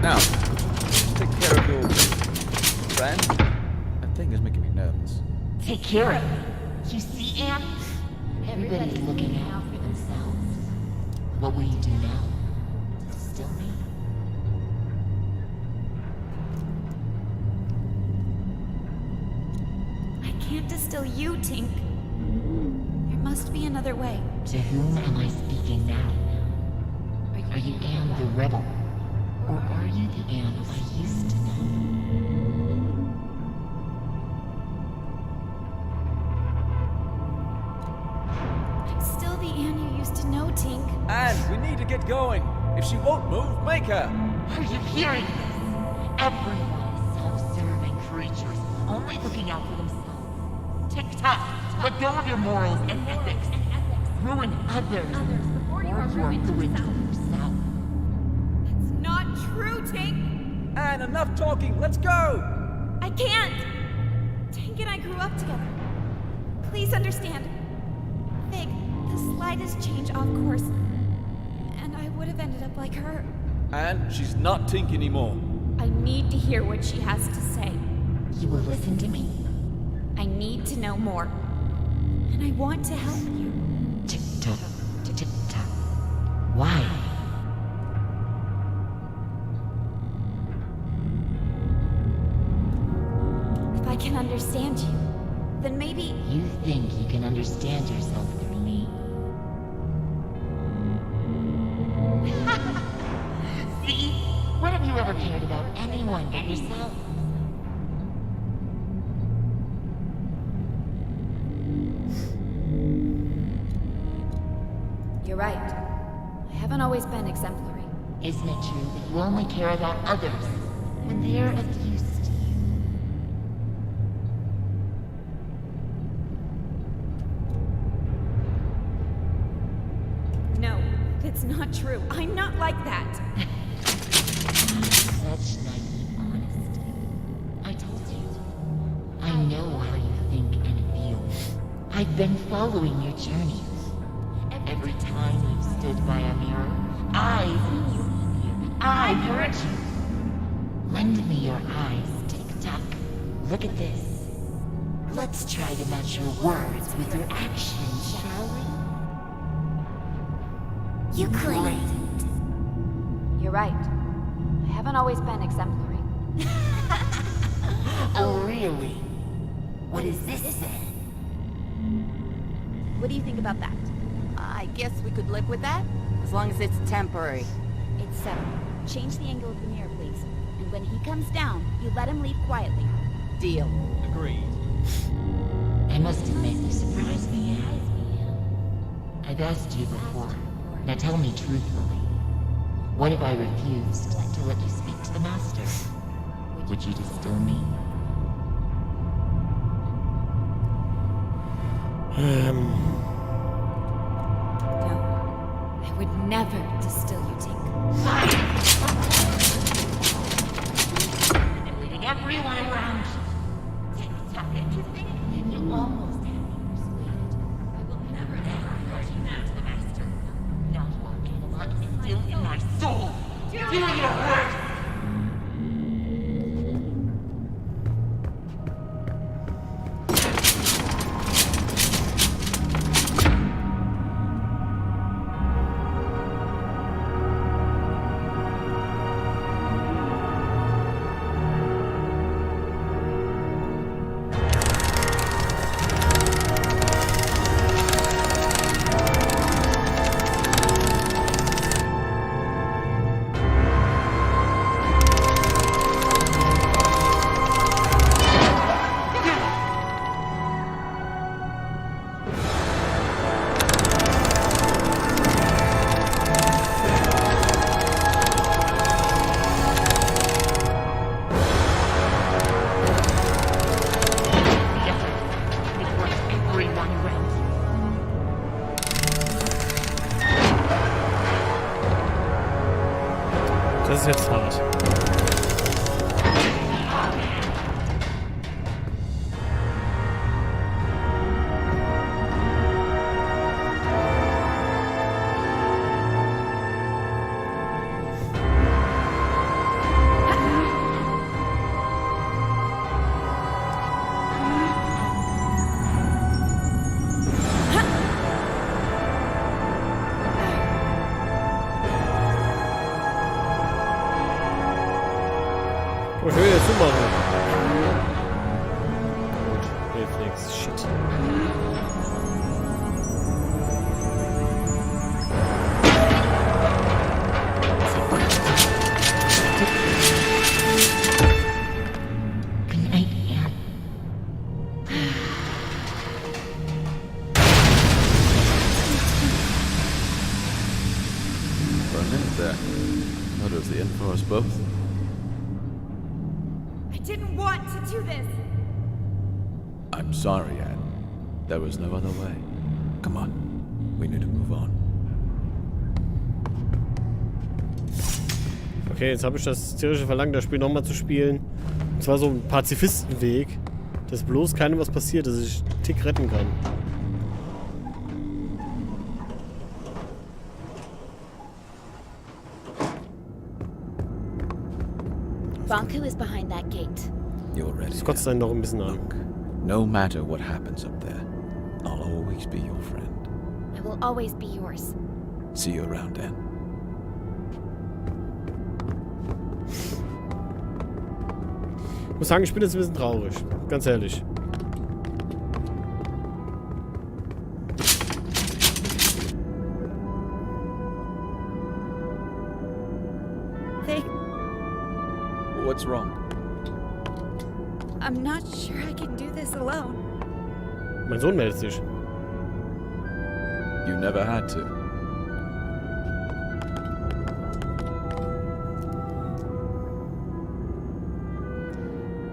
Now, take care of your friend. That thing is making me nervous. Take care of it. You see, Anne? Everybody's looking out for themselves. What will you do now? Still me? I can't distill you, Tink. There must be another way. To whom am I speaking now? Are you Anne the rebel? Or are you the Anne I used to know? I'm still the Anne you used to know, Tink. Anne, we need to get going. If she won't move, make her. Are you hearing this? Everyone is self-serving creatures, only looking out for themselves. Tick-tock, let go of your morals and ethics. Ruin others before you are ruined for yourself. That's not true, Tink. Anne, enough talking. Let's go. I can't. Tink and I grew up together. Please understand. Fig, the slightest change off course, and I would have ended up like her. Anne, she's not Tink anymore. I need to hear what she has to say. You will listen to me. I need to know more. And I want to help you. Tick-tock, tick-tock. Why? If I can understand you, then maybe... You think you can understand yourself through me? See? When have you ever cared about anyone but yourself? You're right. I haven't always been exemplary. Isn't it true that you only care about others when they're of use to you? No, that's not true. I'm not like that. Such naive honesty. I told you. I know how you think and feel. I've been following your journey. Every time you've stood by a mirror, I've seen you. I've heard you. lend me your eyes, tick-tock. Look at this. Let's try to match your words with your actions, shall we? You claimed. You're right. I haven't always been exemplary. Oh, really? What is this then? What do you think about that? I guess we could live with that, as long as it's temporary. It's settled. Change the angle of the mirror, please. And when he comes down, you let him leave quietly. Deal. Agreed. I must admit, you surprised me. I've asked you before. Now tell me truthfully. What if I refused to let you speak to the Master? Would you distill me? No. I would never distill you, Tink. I'm leading everyone around. Tick-tock, interesting. You almost had me persuaded. I will never ever let you speak to the Master. Now you are Camelot still in my soul. Do your worst! Das ist jetzt hart. Ich will jetzt zumachen. Gut, hilft nichts. Shit. For a minute there, that was the end for us both. I didn't want to do this. I'm sorry, Anne. There was no other way. Come on. We need to move on. Okay, jetzt habe ich das tierische Verlangen, das Spiel nochmal zu spielen. Und zwar so ein Pazifistenweg, dass bloß keinem was passiert, dass ich einen Tick retten kann. Bonku is behind that gate. You're ready. Das kotzt einen noch ein bisschen an. No matter what happens up there, I'll always be your friend. I will always be yours. See you around, Anne. Ich muss sagen, ich bin jetzt ein bisschen traurig. Ganz ehrlich. What's wrong? I'm not sure I can do this alone. Mein Sohn meldet sich. You never had to.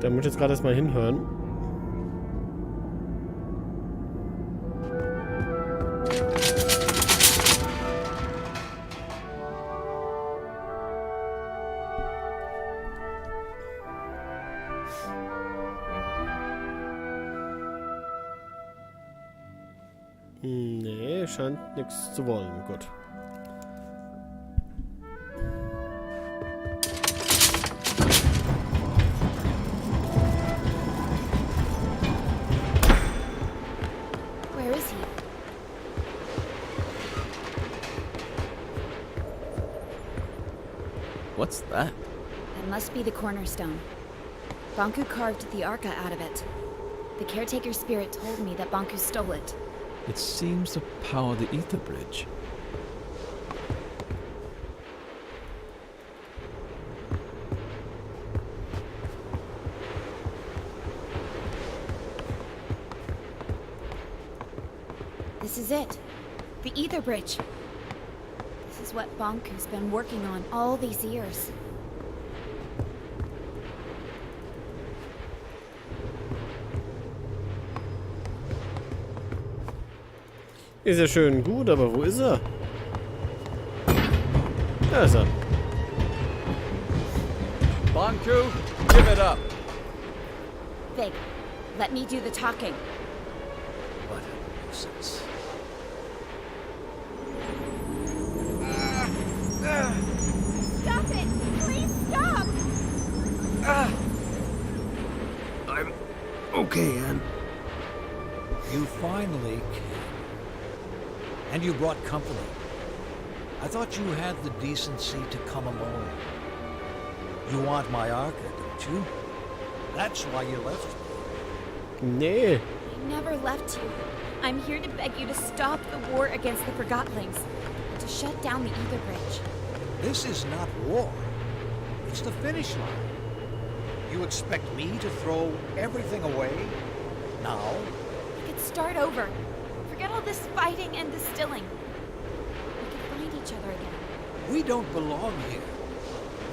Da muss ich jetzt gerade erstmal hinhören. Nee, scheint nichts zu wollen. Gut. What's that? It must be the cornerstone. Banku carved the Arca out of it. The caretaker spirit told me that Banku stole it. It seems to power the ether bridge. This is it. The ether bridge. This is what Banku's been working on all these years. Ist ja schön gut, aber wo ist er? Da ist er. Banku, give it up. Fig, let me do the talking. What a nuisance. Stop it! Please stop! I'm okay, Anne. You finally came. And you brought company. I thought you had the decency to come alone. You want my Arca, don't you? That's why you left me. Nee. I never left you. I'm here to beg you to stop the war against the Forgottlings and to shut down the ether bridge. This is not war. It's the finish line. You expect me to throw everything away? Now? We could start over. Forget all this fighting and distilling. We could find each other again. We don't belong here.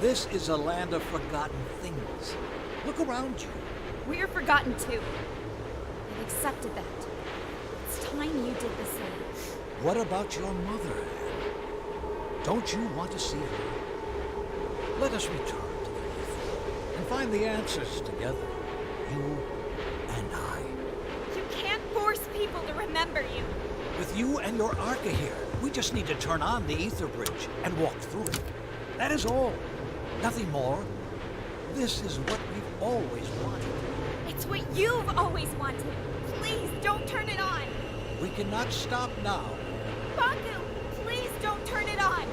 This is a land of forgotten things. Look around you. We're forgotten too. I've accepted that. It's time you did the same. What about your mother? Don't you want to see her? Let us return to the ether and find the answers together. You and I. You can't force people to remember you. With you and your Arca here, we just need to turn on the ether bridge and walk through it. That is all. Nothing more. This is what we've always wanted. It's what you've always wanted. Please don't turn it on. We cannot stop now. Banku, please don't turn it on.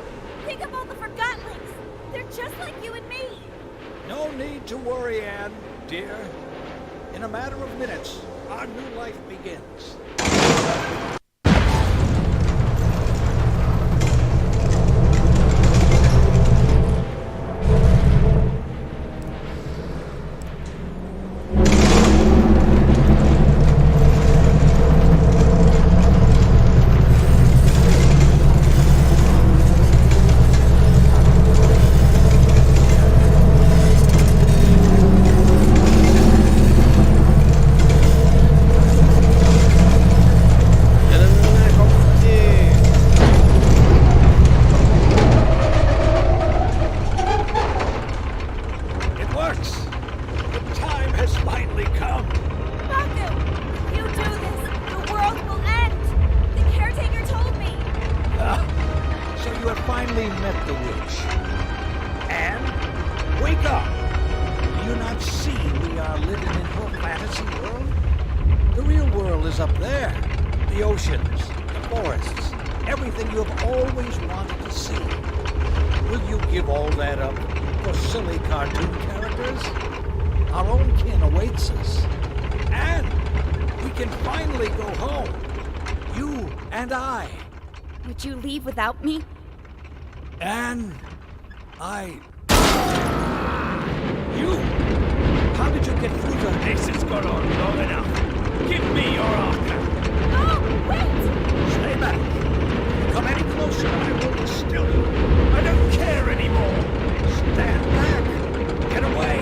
Think of all the Forgottlings. They're just like you and me. No need to worry, Anne, dear. In a matter of minutes, our new life begins. Would you leave without me? Anne, You! How did you get through the... This has gone on long enough. Give me your Arca. Oh, wait! Stay back. Come any closer, I will distill you. I don't care anymore. Stand back. Get away.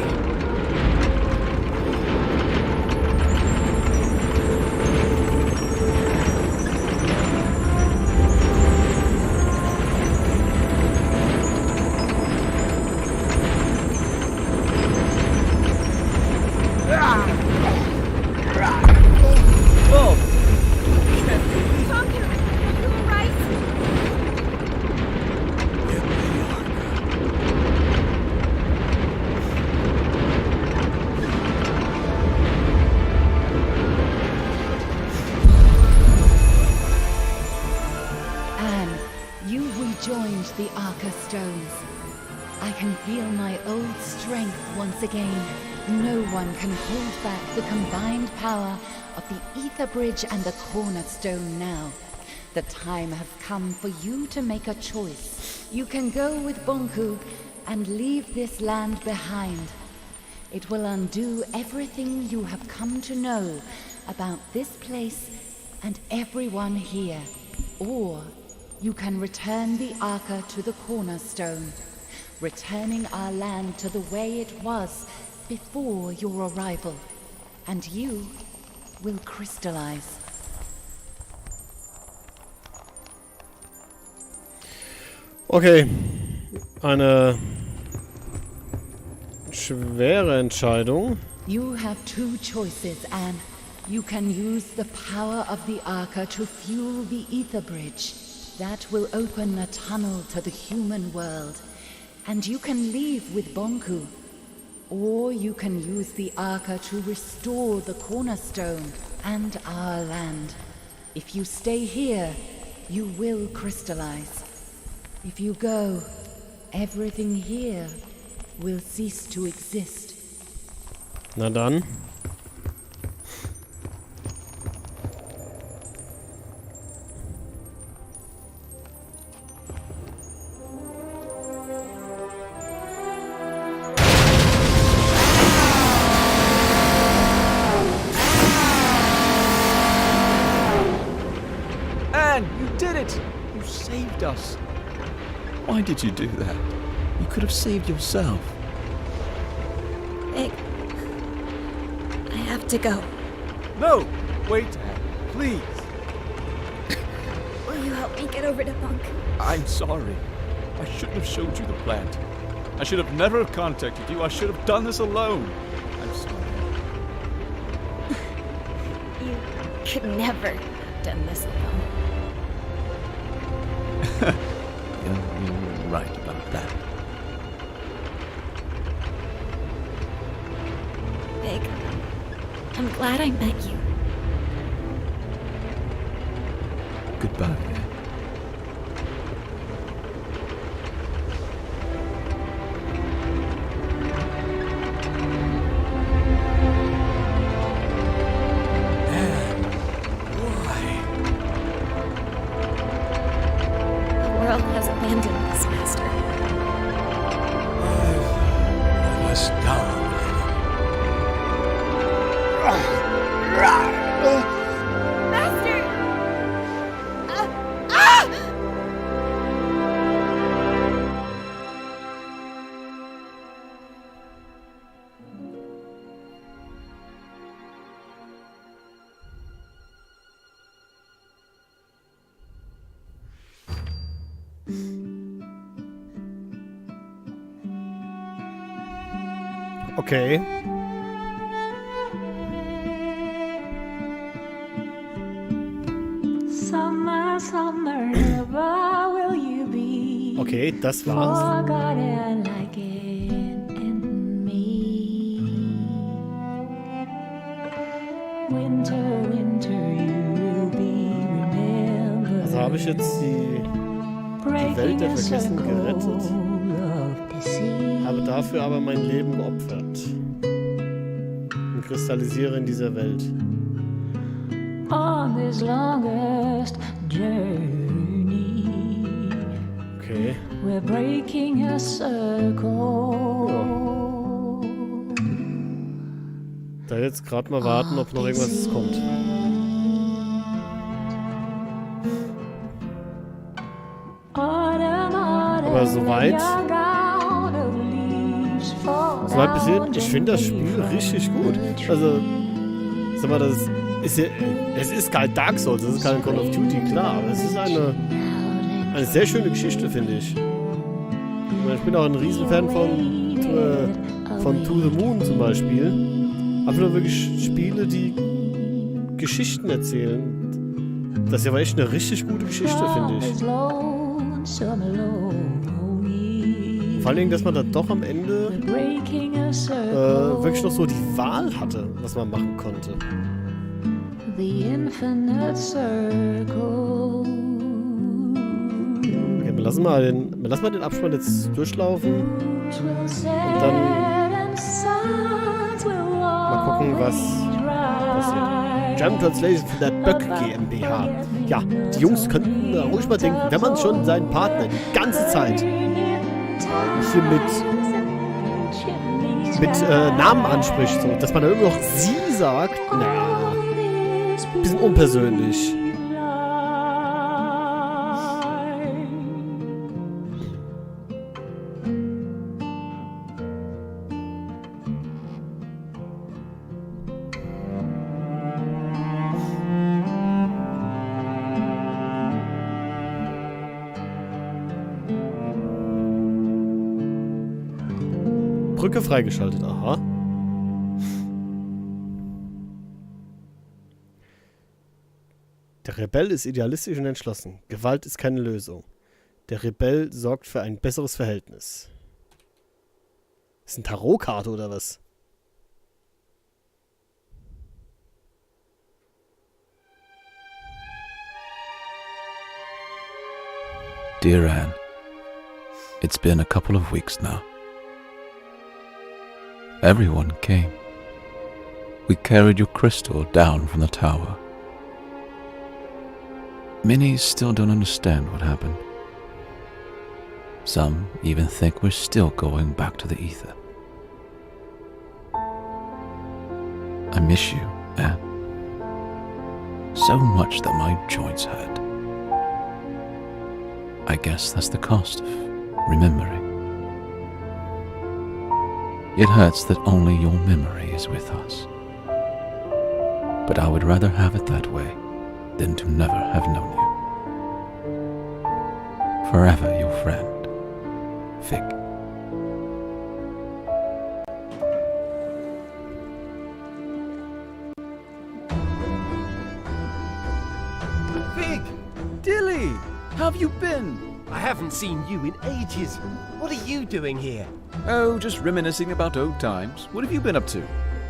The Arca stones. I can feel my old strength once again. No one can hold back the combined power of the ether bridge and the cornerstone now. The time has come for you to make a choice. You can go with Bonku and leave this land behind. It will undo everything you have come to know about this place and everyone here. Or you can return the Arca to the cornerstone, returning our land to the way it was before your arrival. And you will crystallize. Okay. Eine schwere Entscheidung. You have two choices, Anne. You can use the power of the Arca to fuel the ether bridge. That will open a tunnel to the human world. And you can leave with Bonku. Or you can use the Arca to restore the cornerstone and our land. If you stay here, you will crystallize. If you go, everything here will cease to exist. Na dann. Anne, you did it! You saved us. Why did you do that? You could have saved yourself. Big. I have to go. No! Wait, Anne. Please. Will you help me get over to Bunk? I'm sorry. I shouldn't have showed you the plant. I should have never contacted you. I should have done this alone. I'm sorry. You could never have done this alone. You're right about that. Big. I'm glad I met you. Goodbye. Okay. Summer, summer, never will you be. Okay, das war's. Forgotten like in me. Winter, winter, you will be remembered. Also habe ich jetzt die Welt der Vergessenen gerettet. Habe dafür aber mein Leben geopfert. Und kristallisiere in dieser Welt. On this longest journey. Okay. We're breaking a circle. Ja. Da jetzt gerade mal warten, ob noch irgendwas kommt. Aber soweit bis hierhin, ich finde das Spiel richtig gut. Also, sag mal, das ist ja, es ist kein Dark Souls, es ist kein Call of Duty, klar, aber es ist eine sehr schöne Geschichte, finde ich. Ich bin auch ein Riesenfan von To The Moon zum Beispiel. Einfach nur wirklich Spiele, die Geschichten erzählen. Das ist ja aber echt eine richtig gute Geschichte, finde ich. Vor allen Dingen, dass man dann doch am Ende wirklich noch so die Wahl hatte, was man machen konnte. Okay, wir lassen mal den Abspann jetzt durchlaufen. Und dann mal gucken, was passiert. Jam Translation von der Böck GmbH. Ja, die Jungs könnten ruhig mal denken, wenn man schon seinen Partner die ganze Zeit hier mit Namen anspricht, so, dass man dann irgendwie noch sie sagt, naja, bisschen unpersönlich. Brücke freigeschaltet, aha. Der Rebell ist idealistisch und entschlossen. Gewalt ist keine Lösung. Der Rebell sorgt für ein besseres Verhältnis. Ist eine Tarotkarte oder was? Dear Anne, it's been a couple of weeks now. Everyone came. We carried your crystal down from the tower. Many still don't understand what happened. Some even think we're still going back to the ether. I miss you, Anne. So much that my joints hurt. I guess that's the cost of remembering. It hurts that only your memory is with us. But I would rather have it that way than to never have known you. Forever your friend, Fig. Fig! Dilly! How have you been? I haven't seen you in ages. What are you doing here? Oh, just reminiscing about old times. What have you been up to?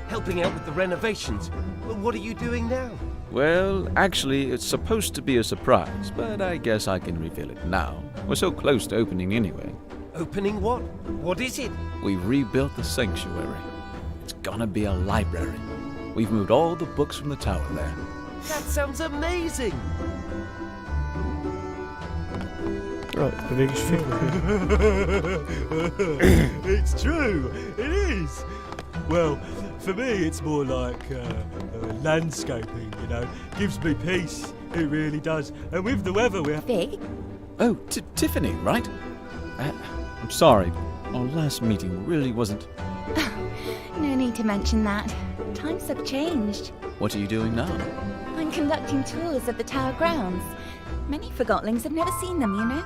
Helping out with the renovations. Well, what are you doing now? Well, actually, it's supposed to be a surprise, but I guess I can reveal it now. We're so close to opening anyway. Opening what? What is it? We rebuilt the sanctuary. It's gonna be a library. We've moved all the books from the tower there. That sounds amazing! Oh, jetzt bewege ich Fig. It's true, it is. Well, for me, it's more like landscaping, you know. Gives me peace, it really does. And with the weather, we're... Fig? Oh, Tiffany, right? I'm sorry. Our last meeting really wasn't... No need to mention that. Times have changed. What are you doing now? I'm conducting tours of the tower grounds. Many Forgotlings have never seen them, you know.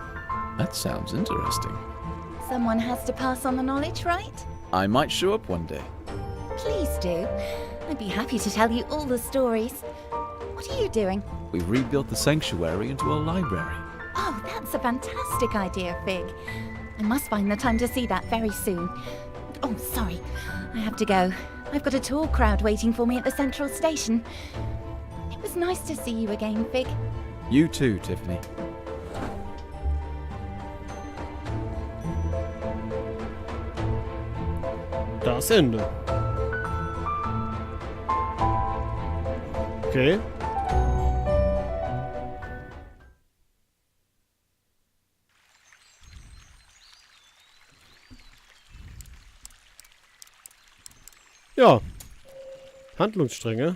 That sounds interesting. Someone has to pass on the knowledge, right? I might show up one day. Please do. I'd be happy to tell you all the stories. What are you doing? We rebuilt the sanctuary into a library. Oh, that's a fantastic idea, Fig. I must find the time to see that very soon. Oh, sorry. I have to go. I've got a tour crowd waiting for me at the central station. It was nice to see you again, Fig. You too, Tiffany. Das Ende. Okay. Ja. Handlungsstränge.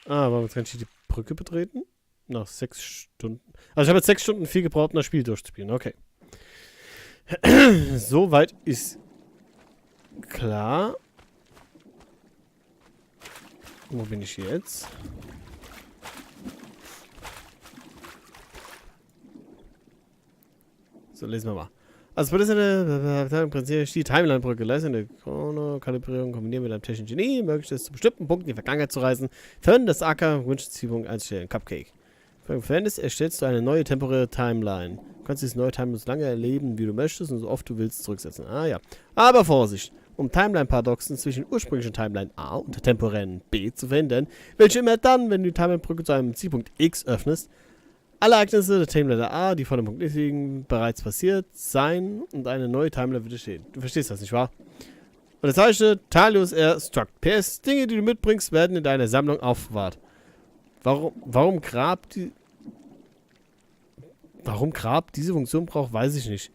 Aber jetzt kann ich die Brücke betreten. Nach 6 Stunden. Also ich habe jetzt 6 Stunden viel gebraucht, um das Spiel durchzuspielen. Okay. Soweit ist klar. Wo bin ich jetzt? So, lesen wir mal. Also, das ist eine Prinzip die Timeline-Brücke. Leiste eine Chrono-Kalibrierung kombinieren mit einem technischen Genie. Möglich ist, zu bestimmten Punkten in die Vergangenheit zu reisen. Fördern das Acker, Wunschziehung einstellen. Cupcake. Für Verhältnis erstellst du eine neue temporäre Timeline. Du kannst diese neue Timeline so lange erleben, wie du möchtest und so oft du willst zurücksetzen. Ah ja. Aber Vorsicht. um Timeline-Paradoxen zwischen ursprünglichen Timeline A und der temporären B zu verhindern, welche immer dann, wenn du die Timeline-Brücke zu einem Zielpunkt X öffnest, alle Ereignisse der Timeline A, die vor dem Punkt X liegen, bereits passiert sein und eine neue Timeline wird entstehen. Du verstehst das, nicht wahr? Und das heißt, Talius R. Struct. PS, Dinge, die du mitbringst, werden in deiner Sammlung aufbewahrt. Warum Grab diese Funktion braucht, weiß ich nicht.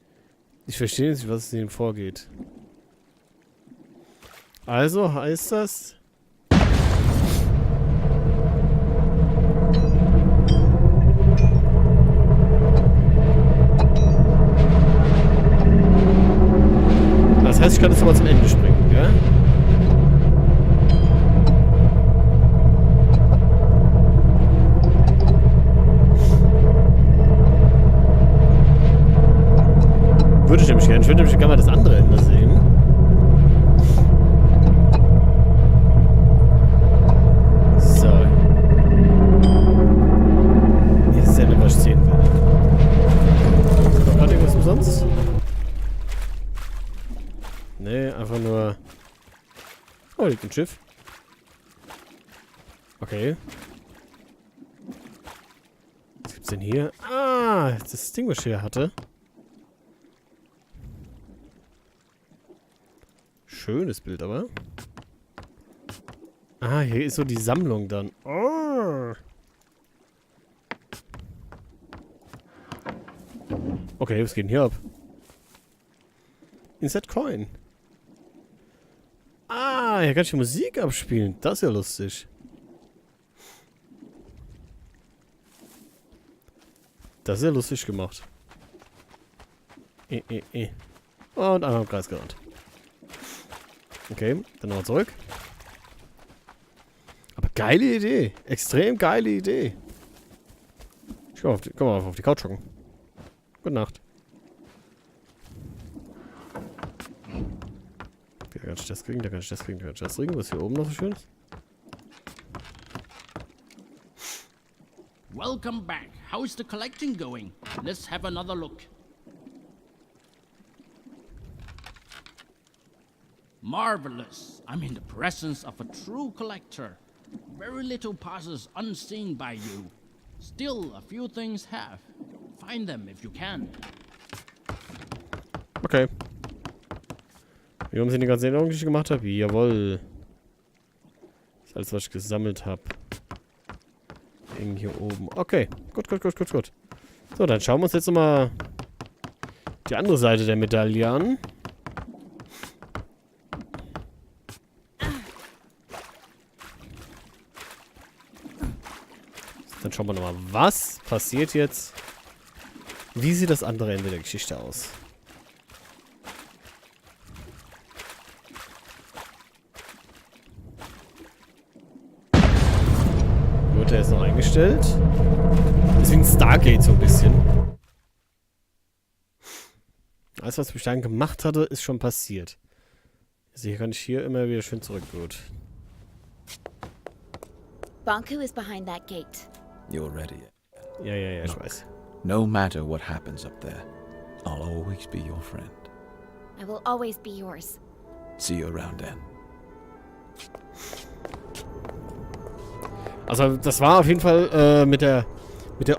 Ich verstehe nicht, was in ihm vorgeht. Also heißt das... Das heißt, ich kann das aber zum Ende springen, ja? Würde ich nämlich gerne. Ich würde nämlich gerne mal das andere Ende sehen. So. Hier ist das Ende, was ich sehen will. Noch gerade irgendwas umsonst? Nee, einfach nur... Oh, liegt ein Schiff. Okay. Was gibt's denn hier? Ah, das Ding, was ich hier hatte. Schönes Bild, aber. Ah, hier ist so die Sammlung dann. Oh. Okay, was geht denn hier ab? Insert Coin. Ah, hier kann ich die Musik abspielen. Das ist ja lustig. Das ist ja lustig gemacht. Und einmal im Kreis gerannt. Okay, dann nochmal zurück. Aber geile Idee. Extrem geile Idee. Ich komm mal auf die Couch hocken. Gute Nacht. Da kann ich das kriegen, da kann ich das kriegen, da kann ich das kriegen. Was hier oben noch so schön ist? Welcome back. How's the collecting going? Let's have another look. Marvelous. I'm in the presence of a true collector. Very little passes unseen by you. Still, a few things have. Find them if you can. Okay. Wie haben sie die ganze Erinnerung, die ich gemacht habe? Jawohl. Das ist alles, was ich gesammelt habe. Hängen hier oben. Okay. Gut. So, dann schauen wir uns jetzt nochmal die andere Seite der Medaille an. Dann schauen wir nochmal, was passiert jetzt? Wie sieht das andere Ende der Geschichte aus? Wird er jetzt noch eingestellt? Das ist wie ein Stargate so ein bisschen. Alles, was ich bis dahin gemacht hatte, ist schon passiert. Also hier kann ich hier immer wieder schön zurück. Gut. Bonku is behind that gate. You're ready. Ja, ich weiß. No matter what happens up there, I'll always be your friend. I will always be yours. See you around then. Also das war auf jeden Fall mit der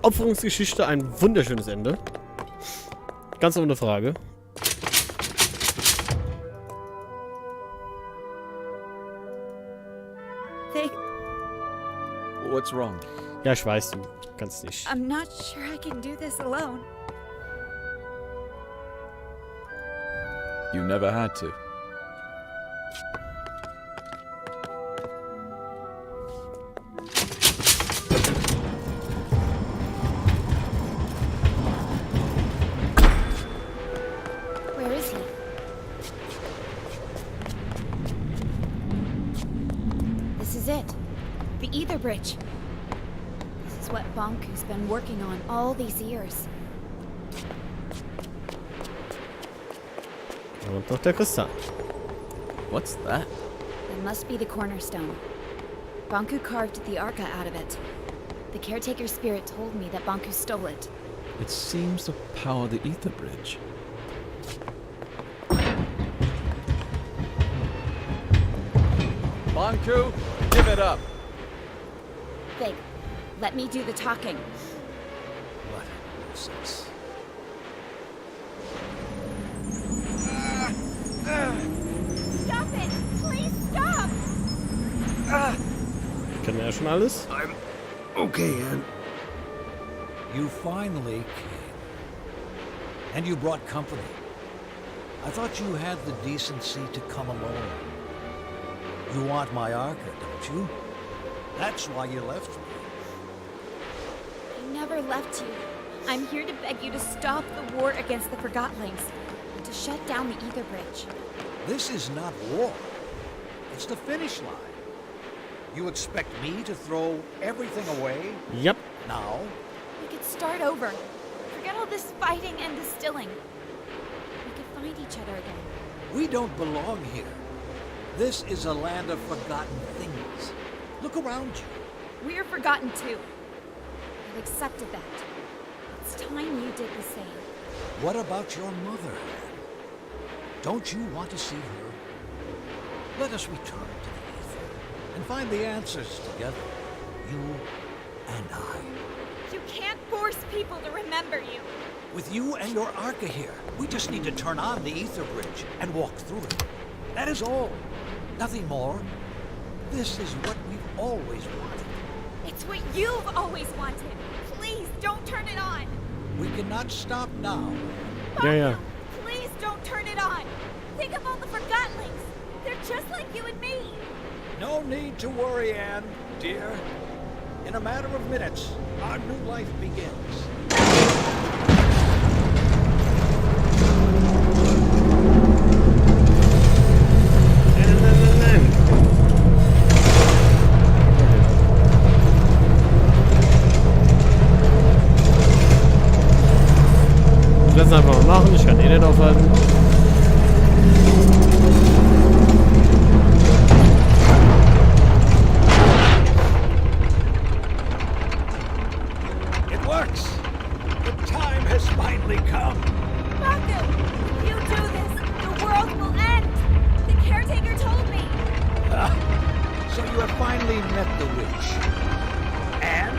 Opferungsgeschichte ein wunderschönes Ende. Ganz ohne Frage. What's wrong? Ja, ich weiß, du kannst nicht. I'm not sure I can do this alone. You never had to. Where is he? This is it. The Ether Bridge. This is what Bonku's been working on all these years. Und noch der Kristall. What's that? It must be the cornerstone. Bonku carved the Arca out of it. The caretaker spirit told me that Bonku stole it. It seems to power the Ether Bridge. Banku, give it up. Fig, let me do the talking. What a nuisance. Stop it! Please stop! Kennen wir ja schon alles? I'm okay, Anne. You finally came. And you brought company. I thought you had the decency to come alone. You want my Arca, don't you? That's why you left me. I never left you. I'm here to beg you to stop the war against the Forgottlings, and to shut down the Ether Bridge. This is not war. It's the finish line. You expect me to throw everything away? Yep. Now? We could start over. Forget all this fighting and distilling. We could find each other again. We don't belong here. This is a land of forgotten things. Look around you. We're forgotten too. I've accepted that. It's time you did the same. What about your mother? Don't you want to see her? Let us return to the Ether and find the answers together. You and I. You can't force people to remember you. With you and your Arca here, we just need to turn on the Ether Bridge and walk through it. That is all. Nothing more. This is what we've always wanted. It's what you've always wanted. Please don't turn it on. We cannot stop now. Yeah. Please don't turn it on. Think of all the Forgottlings. They're just like you and me. No need to worry, Anne, dear. In a matter of minutes, our new life begins. Ich lasse einfach mal machen, ich kann eh nicht aufhalten. It works! The time has finally come! Baku, if you do this, the world will end! The caretaker told me! So you have finally met the witch. Anne,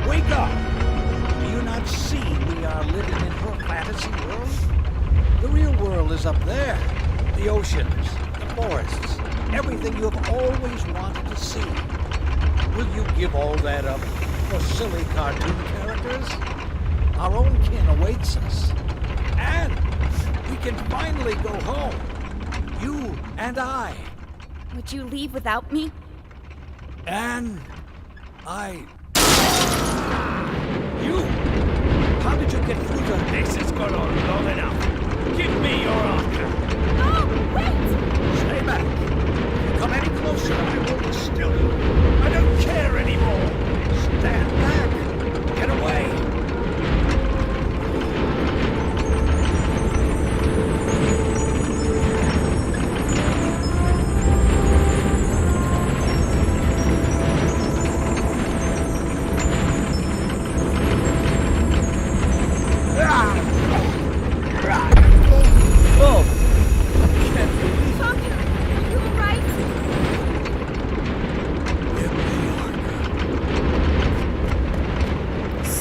wake up! Do you not see we are living in her fantasy world? The real world is up there. The oceans, the forests, everything you have always wanted to see. Will you give all that up for silly cartoon characters? Our own kin awaits us. And we can finally go home. You and I. Would you leave without me? And You! How did you get through the... This has gone on long enough. Give me your Arca. No, wait! Stay back. If you come any closer, I will distill you. I don't care anymore. Stand back. Get away.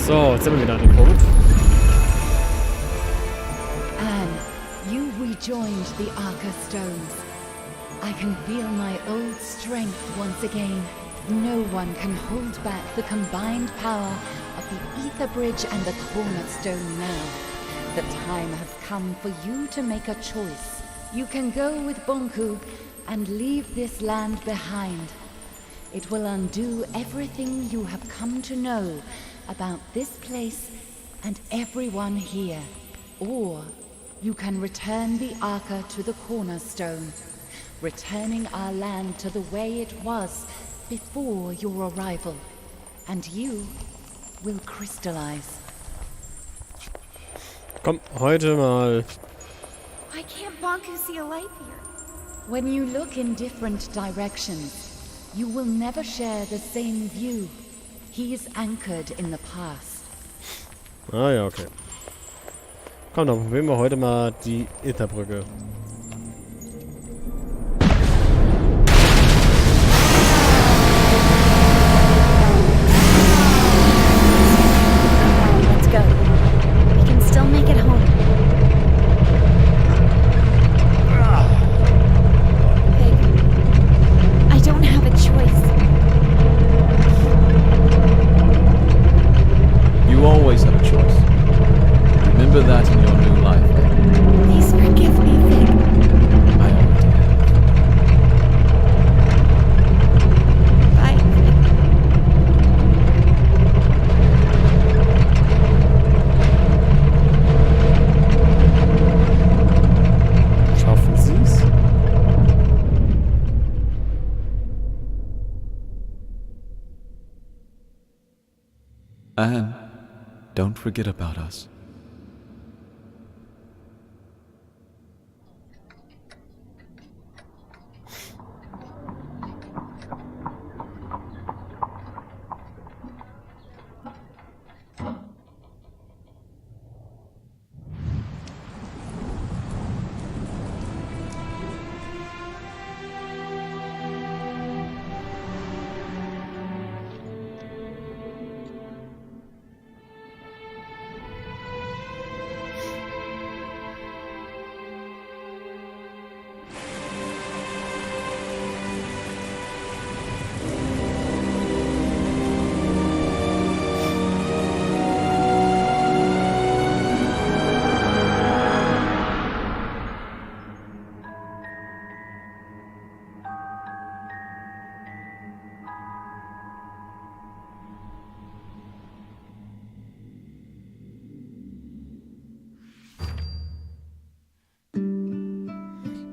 So, jetzt sind wir wieder an dem Punkt. Anne, you rejoined the Arca stones. I can feel my old strength once again. No one can hold back the combined power of the Ether Bridge and the Cornerstone now. The time has come for you to make a choice. You can go with Banku and leave this land behind. It will undo everything you have come to know about this place and everyone here. Or you can return the Arca to the Cornerstone, returning our land to the way it was before your arrival. And you will crystallize. Komm, heute mal. Why can't Banku see a light here? When you look in different directions, you will never share the same view. He is anchored in the past. Ah ja, okay. Komm, dann probieren wir heute mal die Etherbrücke. Remember that in your new life. Please forgive me, Vic. I already have. Bye. Schaffen Sie's? Anne, don't forget about us.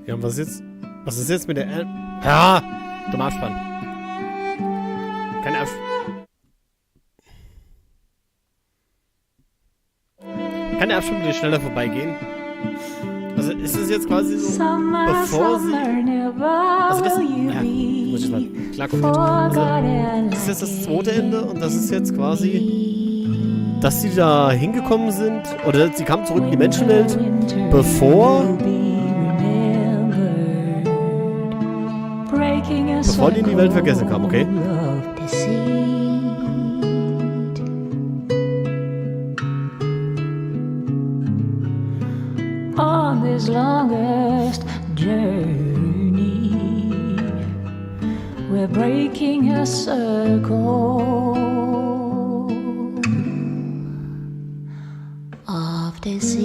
Ja, und was ist jetzt mit der Ja, dummer Abspann. Keine Kann der Abspann wieder schneller vorbeigehen? Also ist es jetzt quasi so, bevor sie... Also das... Ja, muss ich mal klar gucken. Also, das ist jetzt das zweite Ende und das ist jetzt quasi, dass sie da hingekommen sind, oder sie kamen zurück in die Menschenwelt, bevor die in die Welt vergessen kamen, okay? On this longest journey, we're breaking a circle of deceit.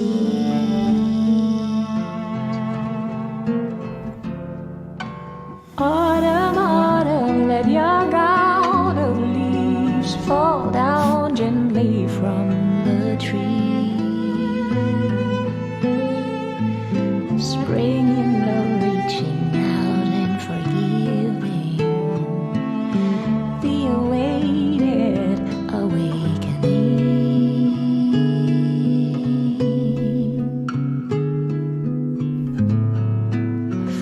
Autumn, autumn, let your gown of leaves fall down gently from the tree. Spring in love reaching out and forgiving the awaited awakening.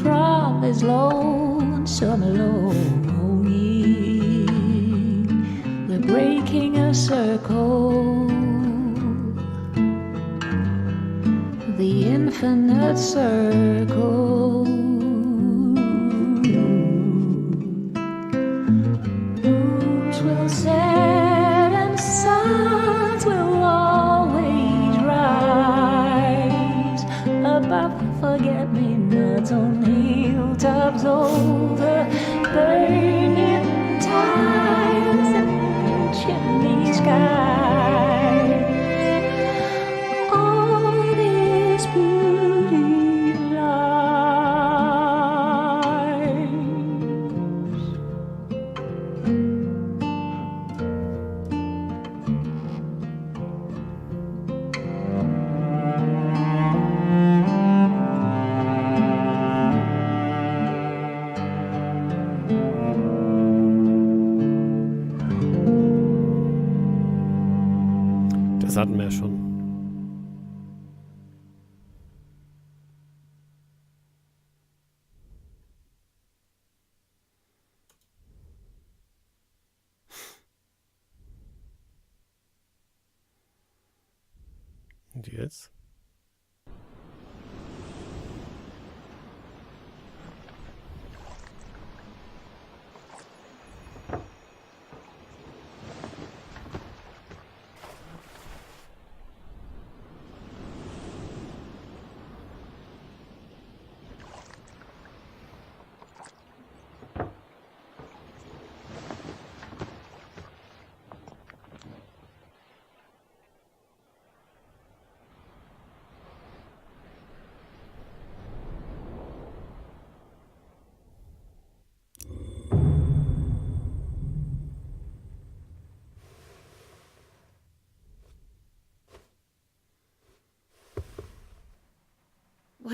From this lonesome longing, we're breaking a circle, the infinite circle. Moons will set and suns will always rise above forget-me-nots on hilltops over burning times and chimney skies. All this beauty lies. Das hatten wir ja schon. Und jetzt?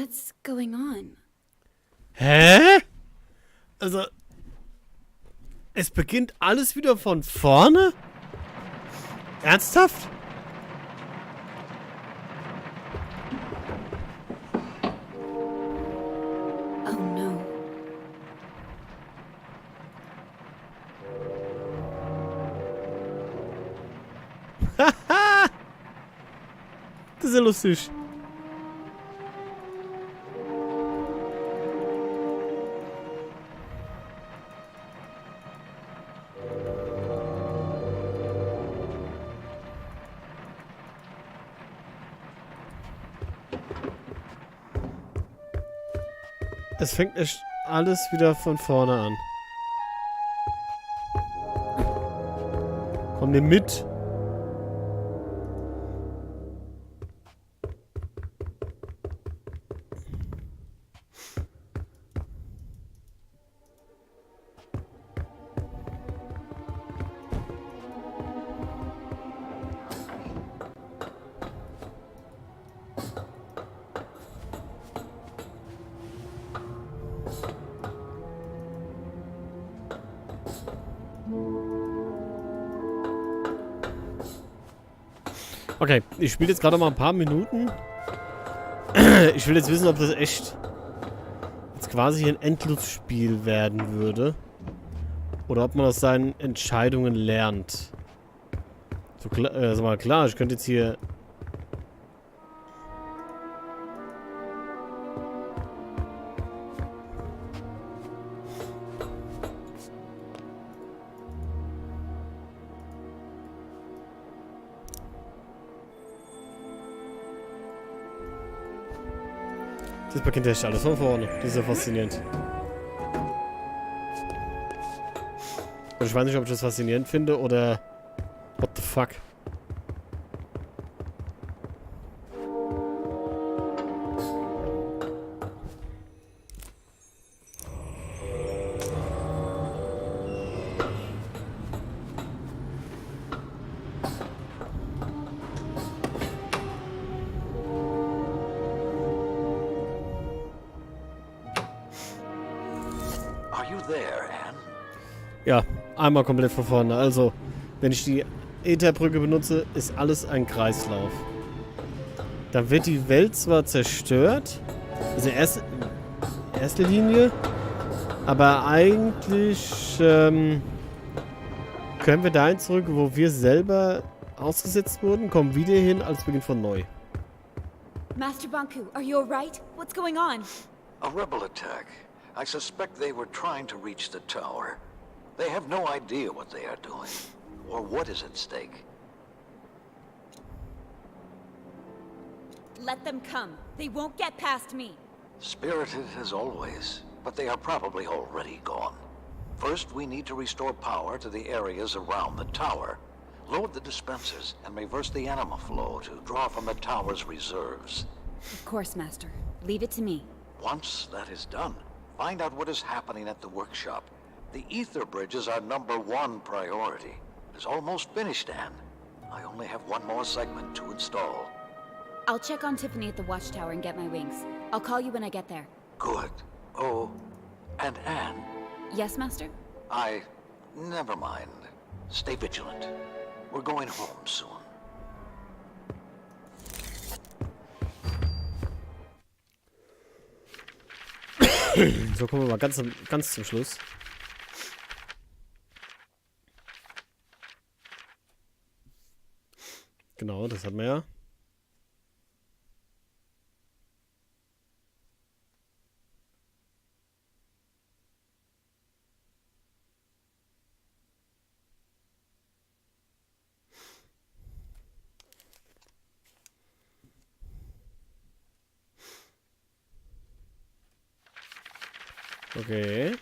What's going on? Hä? Also, es beginnt alles wieder von vorne? Ernsthaft? Oh no. Das ist ja lustig. Es fängt echt alles wieder von vorne an. Komm, nimm mit. Okay, ich spiele jetzt gerade mal ein paar Minuten. Ich will jetzt wissen, ob das echt jetzt quasi ein Endlosspiel werden würde. Oder ob man aus seinen Entscheidungen lernt. So sag mal, klar, ich könnte jetzt hier... Das beginnt echt alles von vorne. Das ist ja faszinierend. Also ich weiß nicht, ob ich das faszinierend finde oder... What the fuck? Ja, einmal komplett von vorne. Also, wenn ich die Ätherbrücke benutze, ist alles ein Kreislauf. Dann wird die Welt zwar zerstört, also erste Linie, aber eigentlich können wir dahin zurück, wo wir selber ausgesetzt wurden, kommen wieder hin, alles beginnt von neu. Master Banku, are you alright? What's going on? A rebel attack. I suspect they were trying to reach the tower. They have no idea what they are doing, or what is at stake. Let them come. They won't get past me. Spirited as always, but they are probably already gone. First, we need to restore power to the areas around the tower. Load the dispensers and reverse the anima flow to draw from the tower's reserves. Of course, Master. Leave it to me. Once that is done, find out what is happening at the workshop. The ether bridge is our #1 priority. It's almost finished, Anne. I only have one more segment to install. I'll check on Tiffany at the watchtower and get my wings. I'll call you when I get there. Good. Oh, and Anne. Yes, Master? Never mind. Stay vigilant. We're going home soon. So, kommen wir mal ganz zum Schluss. Genau, das hatten wir ja. Okay.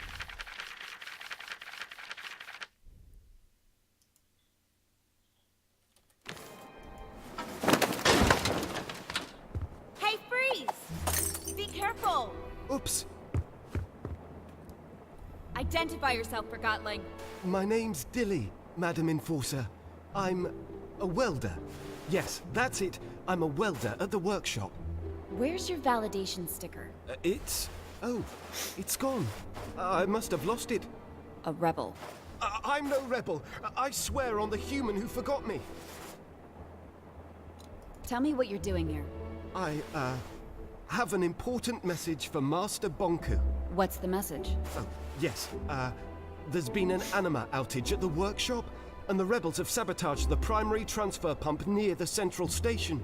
Hey, freeze! Be careful! Oops. Identify yourself, Forgotton. My name's Dilly, Madam Enforcer. I'm a welder. Yes, that's it. I'm a welder at the workshop. Where's your validation sticker? It's gone. I must have lost it. A rebel. I'm no rebel. I swear on the human who forgot me. Tell me what you're doing here. I have an important message for Master Bonku. What's the message? Oh, yes. There's been an anima outage at the workshop, and the rebels have sabotaged the primary transfer pump near the central station.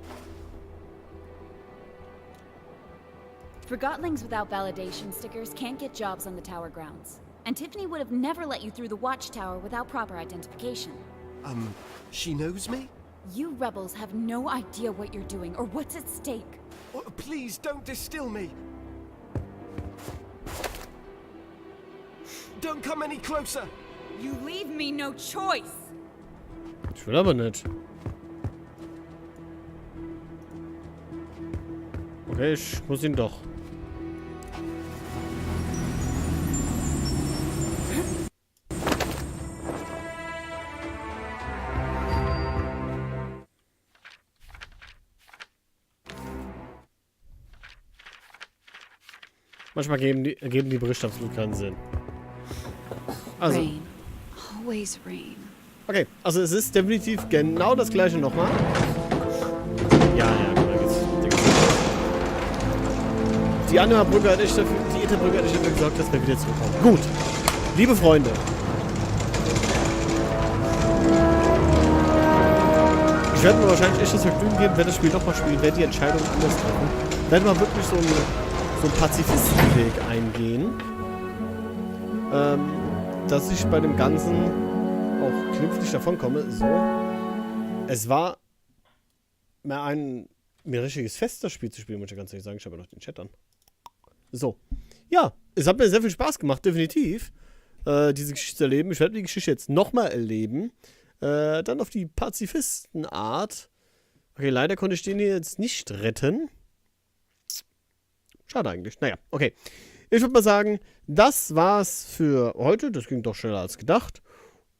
Forgottlings without validation stickers can't get jobs on the tower grounds. And Tiffany would have never let you through the watchtower without proper identification. She knows me? You rebels have no idea what you're doing or what's at stake. Oh, please don't distill me. Don't come any closer. You leave me no choice. Ich will aber nicht. Okay, ich muss ihn doch. Manchmal geben die Berichte absolut keinen Sinn. Also. Rain. Always rain. Okay, also es ist definitiv genau das gleiche nochmal. Ja, da geht's. Die Anne-Brücke hat echt dafür, die Etherbrücke hat echt dafür gesorgt, dass wir wieder zurückkommen. Gut, liebe Freunde. Ich werde mir wahrscheinlich echt das Vergnügen geben, wenn das Spiel nochmal spielen, werde die Entscheidung anders treffen. Werde mal wirklich so einen Pazifistenweg eingehen. Dass ich bei dem Ganzen auch glimpflich davonkomme. So. Es war mir richtiges Fest, das Spiel zu spielen, muss ich ganz ehrlich sagen. Ich habe ja noch den Chat an. So. Ja, es hat mir sehr viel Spaß gemacht, definitiv. Diese Geschichte zu erleben. Ich werde die Geschichte jetzt nochmal erleben. Dann auf die Pazifistenart. Okay, leider konnte ich den hier jetzt nicht retten. Schade eigentlich. Naja, okay. Ich würde mal sagen, das war's für heute. Das ging doch schneller als gedacht.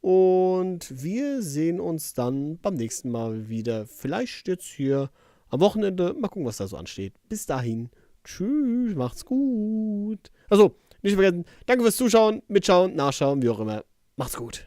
Und wir sehen uns dann beim nächsten Mal wieder. Vielleicht jetzt hier am Wochenende. Mal gucken, was da so ansteht. Bis dahin. Tschüss, macht's gut. Also, nicht vergessen, danke fürs Zuschauen, Mitschauen, Nachschauen, wie auch immer. Macht's gut.